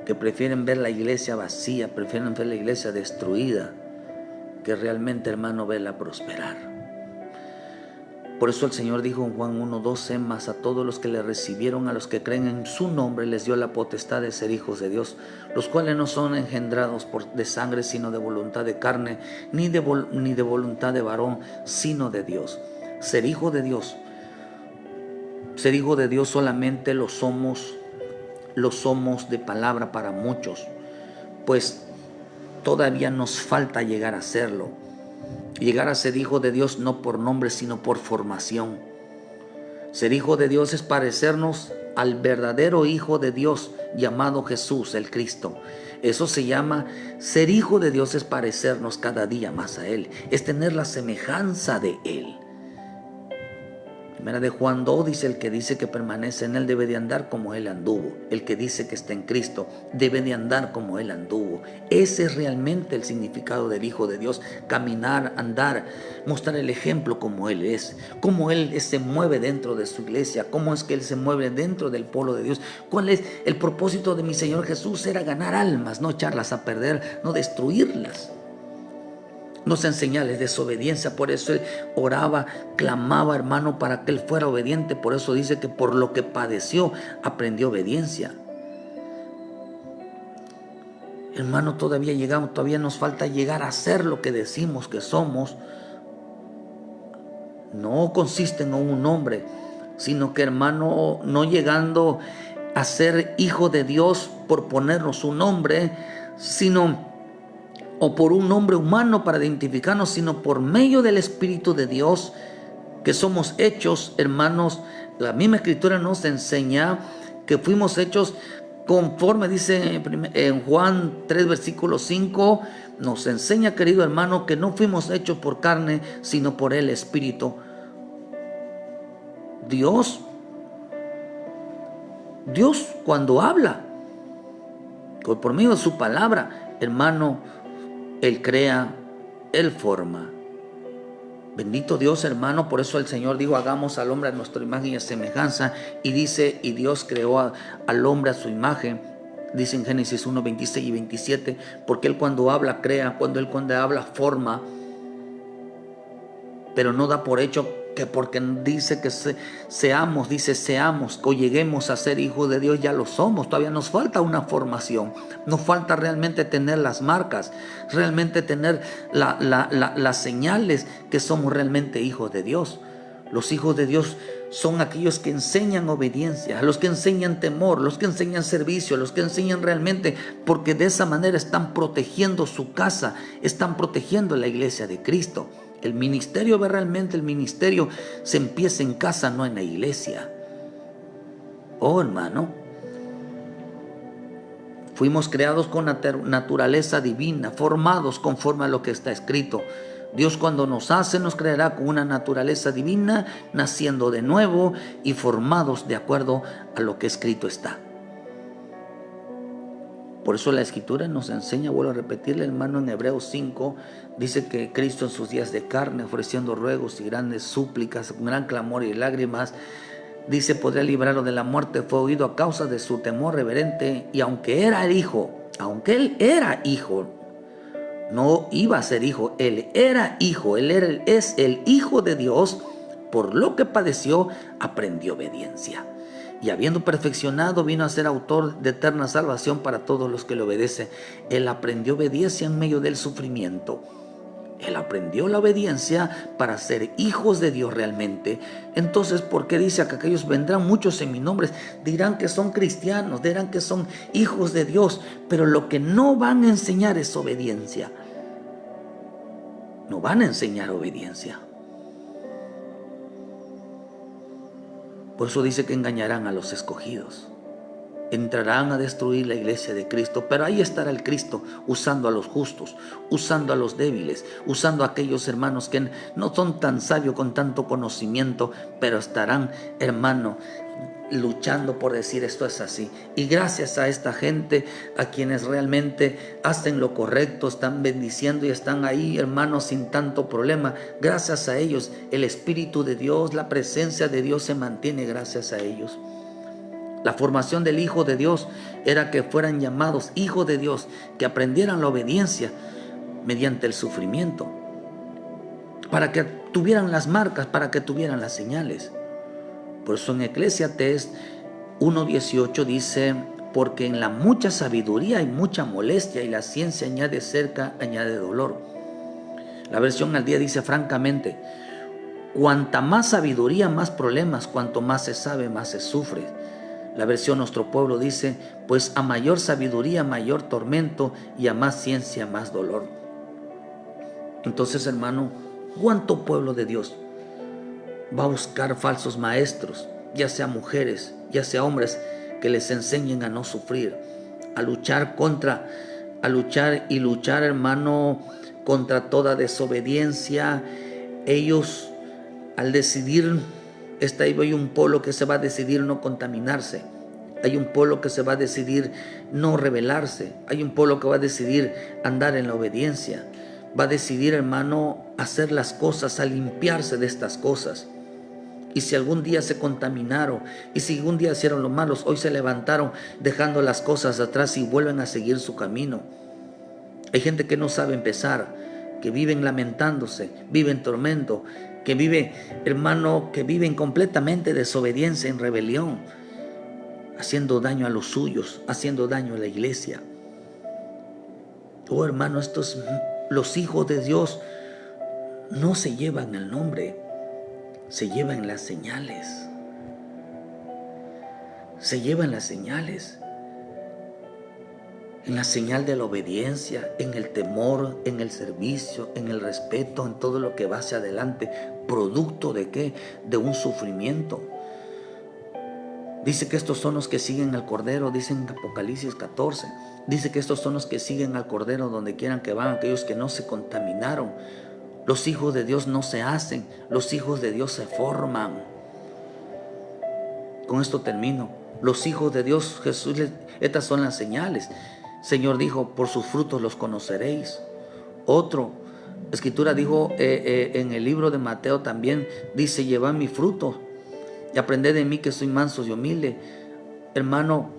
que prefieren ver la iglesia vacía, prefieren ver la iglesia destruida, que realmente, hermano, verla prosperar. Por eso el Señor dijo en Juan 1:12, mas a todos los que le recibieron, a los que creen en su nombre, les dio la potestad de ser hijos de Dios, los cuales no son engendrados de sangre, sino de voluntad de carne, ni de voluntad de varón, sino de Dios. Ser hijo de Dios solamente lo somos de palabra para muchos, pues todavía nos falta llegar a serlo. Llegar a ser hijo de Dios no por nombre, sino por formación. Ser hijo de Dios es parecernos al verdadero Hijo de Dios llamado Jesús, el Cristo. Eso se llama ser hijo de Dios, es parecernos cada día más a Él, es tener la semejanza de Él. Primera de Juan 2 dice, el que dice que permanece en Él debe de andar como Él anduvo. El que dice que está en Cristo debe de andar como Él anduvo. Ese es realmente el significado del Hijo de Dios. Caminar, andar, mostrar el ejemplo como Él es. Cómo Él se mueve dentro de su iglesia. Cómo es que Él se mueve dentro del pueblo de Dios. ¿Cuál es el propósito de mi Señor Jesús? Era ganar almas, no echarlas a perder, no destruirlas. No sean señales de desobediencia. Por eso Él oraba, clamaba, hermano, para que Él fuera obediente. Por eso dice que por lo que padeció aprendió obediencia. Hermano, todavía nos falta llegar a ser lo que decimos que somos. No consiste en un hombre, sino que, hermano, no llegando a ser hijo de Dios por ponernos un nombre, o por un nombre humano para identificarnos, sino por medio del Espíritu de Dios, que somos hechos, hermanos. La misma Escritura nos enseña que fuimos hechos conforme, dice en Juan 3, versículo 5, nos enseña, querido hermano, que no fuimos hechos por carne, sino por el Espíritu. Dios cuando habla, por medio de su palabra, hermano, Él crea, Él forma. Bendito Dios, hermano. Por eso el Señor dijo: hagamos al hombre a nuestra imagen y a semejanza. Y dice, y Dios creó al hombre a su imagen. Dice en Génesis 1, 26 y 27, porque Él cuando habla crea, cuando habla forma, pero no da por hecho que porque dice que seamos o lleguemos a ser hijos de Dios, ya lo somos. Todavía nos falta una formación, nos falta realmente tener las marcas, realmente tener las señales que somos realmente hijos de Dios. Los hijos de Dios son aquellos que enseñan obediencia, los que enseñan temor, los que enseñan servicio, los que enseñan realmente, porque de esa manera están protegiendo su casa, están protegiendo la iglesia de Cristo. El ministerio se empieza en casa, no en la iglesia. Oh, hermano, fuimos creados con naturaleza divina, formados conforme a lo que está escrito. Dios cuando nos hace, nos creará con una naturaleza divina, naciendo de nuevo y formados de acuerdo a lo que escrito está. Por eso la Escritura nos enseña, vuelvo a repetirle, hermano, en Hebreos 5, dice que Cristo en sus días de carne, ofreciendo ruegos y grandes súplicas, con gran clamor y lágrimas, dice, podría librarlo de la muerte, fue oído a causa de su temor reverente, y aunque él era hijo, no iba a ser hijo, él era hijo, es el Hijo de Dios, por lo que padeció, aprendió obediencia. Y habiendo perfeccionado, vino a ser autor de eterna salvación para todos los que le obedecen. Él aprendió obediencia en medio del sufrimiento. Él aprendió la obediencia para ser hijos de Dios realmente. Entonces, ¿por qué dice que aquellos vendrán muchos en mi nombre? Dirán que son cristianos, dirán que son hijos de Dios, pero lo que no van a enseñar es obediencia. No van a enseñar obediencia. Por eso dice que engañarán a los escogidos. Entrarán a destruir la iglesia de Cristo, pero ahí estará el Cristo usando a los justos, usando a los débiles, usando a aquellos hermanos que no son tan sabios con tanto conocimiento, pero estarán, hermano, luchando por decir esto es así. Y gracias a esta gente, a quienes realmente hacen lo correcto, están bendiciendo y están ahí, hermanos, sin tanto problema, gracias a ellos el Espíritu de Dios, la presencia de Dios se mantiene gracias a ellos. La formación del Hijo de Dios era que fueran llamados hijos de Dios, que aprendieran la obediencia mediante el sufrimiento, para que tuvieran las marcas, para que tuvieran las señales. Por eso en Eclesiastés 1:18 dice, porque en la mucha sabiduría hay mucha molestia, y la ciencia añade cerca, añade dolor. La versión al día dice francamente, cuanta más sabiduría, más problemas, cuanto más se sabe, más se sufre. La versión Nuestro Pueblo dice, pues a mayor sabiduría, mayor tormento, y a más ciencia, más dolor. Entonces, hermano, ¿cuánto pueblo de Dios va a buscar falsos maestros, ya sea mujeres, ya sea hombres, que les enseñen a no sufrir, a luchar, hermano, contra toda desobediencia? Ellos, al decidir, hay un pueblo que se va a decidir no contaminarse, hay un pueblo que se va a decidir no rebelarse, hay un pueblo que va a decidir andar en la obediencia, va a decidir, hermano, hacer las cosas, a limpiarse de estas cosas. Y si algún día se contaminaron, y si algún día hicieron lo malos, hoy se levantaron dejando las cosas atrás y vuelven a seguir su camino. Hay gente que no sabe empezar, que viven lamentándose, viven tormento, que viven, hermano, que viven completamente desobediencia, en rebelión, haciendo daño a los suyos, haciendo daño a la iglesia. Oh hermano, los hijos de Dios no se llevan el nombre, se llevan las señales. Se llevan las señales. En la señal de la obediencia, en el temor, en el servicio, en el respeto, en todo lo que va hacia adelante. ¿Producto de qué? De un sufrimiento. Dice que estos son los que siguen al Cordero, dice en Apocalipsis 14. Dice que estos son los que siguen al Cordero donde quieran que van, aquellos que no se contaminaron. Los hijos de Dios no se hacen, los hijos de Dios se forman. Con esto termino. Los hijos de Dios, Jesús, estas son las señales. Señor dijo, por sus frutos los conoceréis. Otro, Escritura dijo en el libro de Mateo también, dice, llevad mi fruto y aprended de mí que soy manso y humilde. Hermano,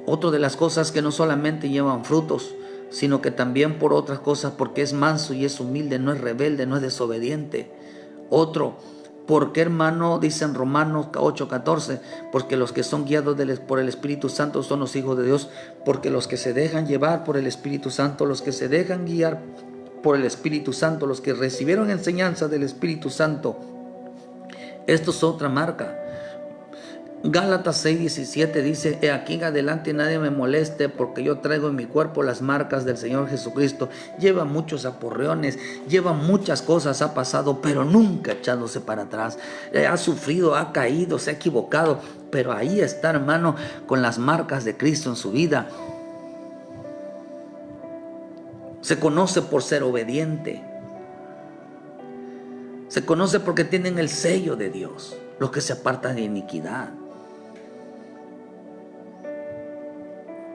otra de las cosas que no solamente llevan frutos, sino que también por otras cosas, porque es manso y es humilde, no es rebelde, no es desobediente. Otro, ¿por qué, hermano? Dice en Romanos 8:14, porque los que son guiados por el Espíritu Santo son los hijos de Dios, porque los que se dejan llevar por el Espíritu Santo, los que se dejan guiar por el Espíritu Santo, los que recibieron enseñanza del Espíritu Santo, esto es otra marca. Gálatas 6:17 dice, he aquí en adelante nadie me moleste, porque yo traigo en mi cuerpo las marcas del Señor Jesucristo. Lleva muchos aporreones, lleva muchas cosas, ha pasado, pero nunca echándose para atrás. Ha sufrido, ha caído, se ha equivocado, pero ahí está, hermano, con las marcas de Cristo en su vida. Se conoce por ser obediente. Se conoce porque tienen el sello de Dios, los que se apartan de iniquidad.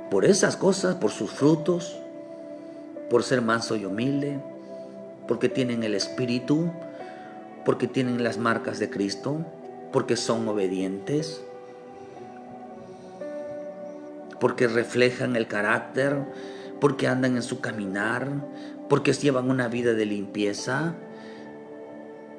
Por esas cosas, por sus frutos, por ser manso y humilde, porque tienen el Espíritu, porque tienen las marcas de Cristo, porque son obedientes, porque reflejan el carácter, porque andan en su caminar, porque llevan una vida de limpieza,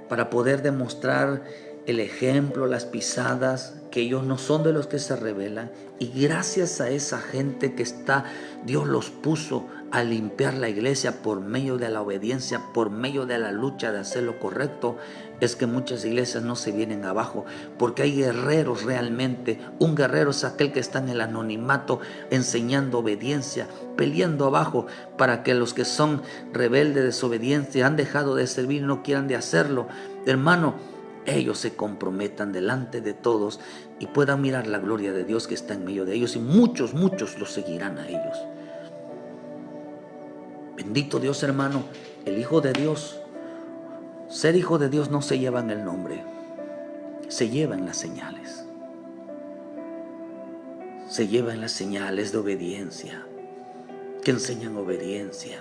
para poder demostrar el ejemplo, las pisadas, que ellos no son de los que se rebelan. Y gracias a esa gente que está, Dios los puso a limpiar la iglesia por medio de la obediencia, por medio de la lucha de hacer lo correcto. Es que muchas iglesias no se vienen abajo, porque hay guerreros realmente. Un guerrero es aquel que está en el anonimato, enseñando obediencia, peleando abajo para que los que son rebeldes, desobedientes, han dejado de servir y no quieran de hacerlo, hermano, ellos se comprometan delante de todos y puedan mirar la gloria de Dios que está en medio de ellos, y muchos los seguirán a ellos. Bendito Dios, hermano. El Hijo de Dios, ser hijo de Dios no se lleva en el nombre, se lleva en las señales. Se lleva en las señales de obediencia, que enseñan obediencia.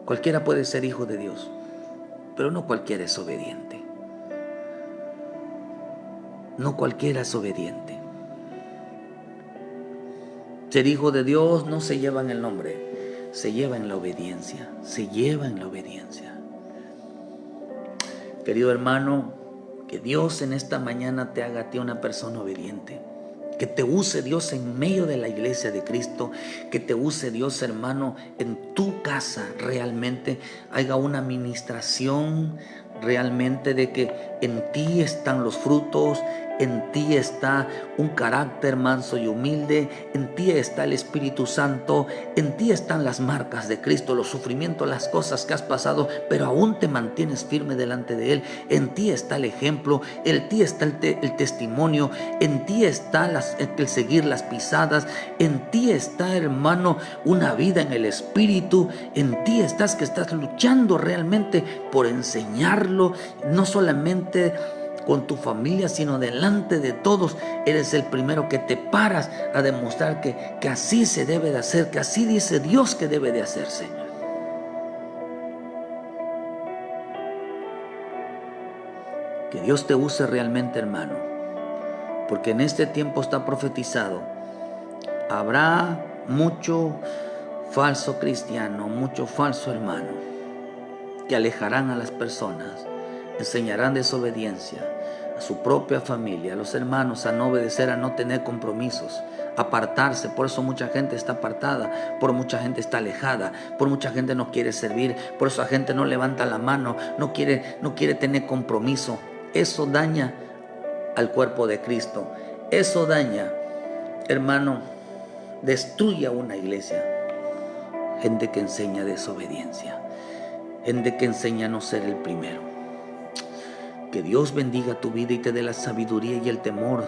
Cualquiera puede ser hijo de Dios, pero no cualquiera es obediente. No cualquiera es obediente. Ser hijo de Dios no se lleva en el nombre, se lleva en la obediencia, se lleva en la obediencia. Querido hermano, que Dios en esta mañana te haga a ti una persona obediente. Que te use Dios en medio de la iglesia de Cristo. Que te use Dios, hermano, en tu casa realmente. Haga una administración realmente de que en ti están los frutos. En ti está un carácter manso y humilde. En ti está el Espíritu Santo. En ti están las marcas de Cristo, los sufrimientos, las cosas que has pasado, pero aún te mantienes firme delante de Él. En ti está el ejemplo. En ti está el testimonio. En ti está el seguir las pisadas. En ti está, hermano, una vida en el Espíritu. En ti estás que estás luchando realmente por enseñarlo, no solamente con tu familia, sino delante de todos. Eres el primero que te paras a demostrar que así se debe de hacer, que así dice Dios que debe de hacerse. Que Dios te use realmente, hermano, porque en este tiempo está profetizado. Habrá mucho falso cristiano, mucho falso hermano, que alejarán a las personas enseñarán desobediencia a su propia familia, a los hermanos, a no obedecer, a no tener compromisos, a apartarse. Por eso mucha gente está apartada, por mucha gente está alejada, por mucha gente no quiere servir, por eso la gente no levanta la mano, no quiere tener compromiso. Eso daña al cuerpo de Cristo. Eso daña, hermano, destruye a una iglesia. Gente que enseña desobediencia, gente que enseña a no ser el primero. Que Dios bendiga tu vida y te dé la sabiduría y el temor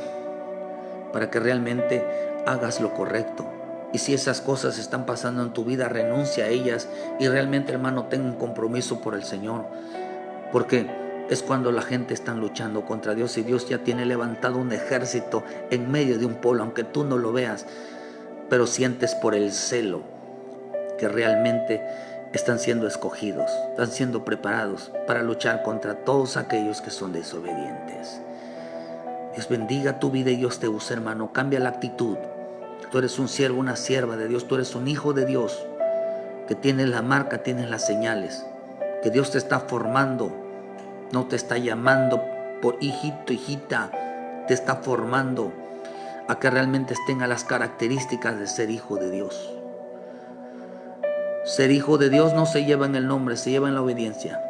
para que realmente hagas lo correcto. Y si esas cosas están pasando en tu vida, renuncia a ellas y realmente, hermano, ten un compromiso por el Señor. Porque es cuando la gente está luchando contra Dios y Dios ya tiene levantado un ejército en medio de un pueblo, aunque tú no lo veas, pero sientes por el celo que realmente están siendo escogidos, están siendo preparados para luchar contra todos aquellos que son desobedientes. Dios bendiga tu vida y Dios te use, hermano. Cambia la actitud. Tú eres un siervo, una sierva de Dios. Tú eres un hijo de Dios que tienes la marca, tienes las señales. Que Dios te está formando. No te está llamando por hijito, hijita. Te está formando a que realmente tenga las características de ser hijo de Dios. Ser hijo de Dios no se lleva en el nombre, se lleva en la obediencia.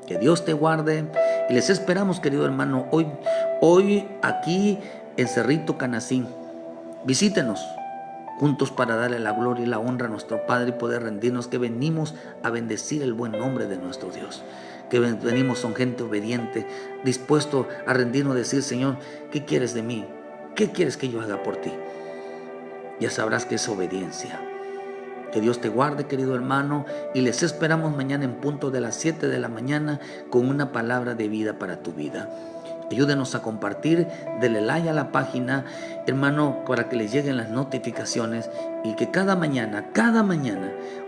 Que Dios te guarde y les esperamos, querido hermano, hoy aquí en Cerrito Canacín. Visítenos juntos para darle la gloria y la honra a nuestro Padre y poder rendirnos, que venimos a bendecir el buen nombre de nuestro Dios. Que venimos son gente obediente, dispuesto a rendirnos, decir: Señor, ¿qué quieres de mí? ¿Qué quieres que yo haga por ti? Ya sabrás que es obediencia. Que Dios te guarde, querido hermano, y les esperamos mañana en punto de las 7 de la mañana con una palabra de vida para tu vida. Ayúdenos a compartir, denle like a la página, hermano, para que les lleguen las notificaciones y que cada mañana,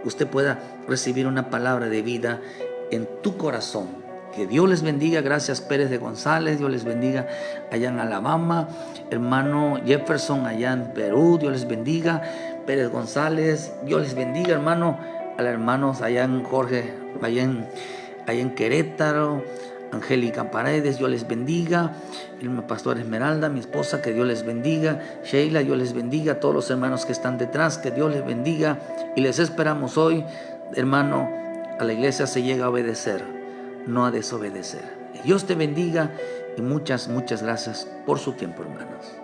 usted pueda recibir una palabra de vida en tu corazón. Que Dios les bendiga. Gracias, Pérez de González. Dios les bendiga allá en Alabama. Hermano Jefferson allá en Perú. Dios les bendiga. Pérez González. Dios les bendiga, hermano. A los hermanos allá en Jorge, allá en Querétaro. Angélica Paredes, Dios les bendiga. El pastor Esmeralda, mi esposa, que Dios les bendiga. Sheila, Dios les bendiga. A todos los hermanos que están detrás, que Dios les bendiga. Y les esperamos hoy, hermano. A la iglesia se llega a obedecer, no a desobedecer. Dios te bendiga y muchas gracias por su tiempo, hermanos.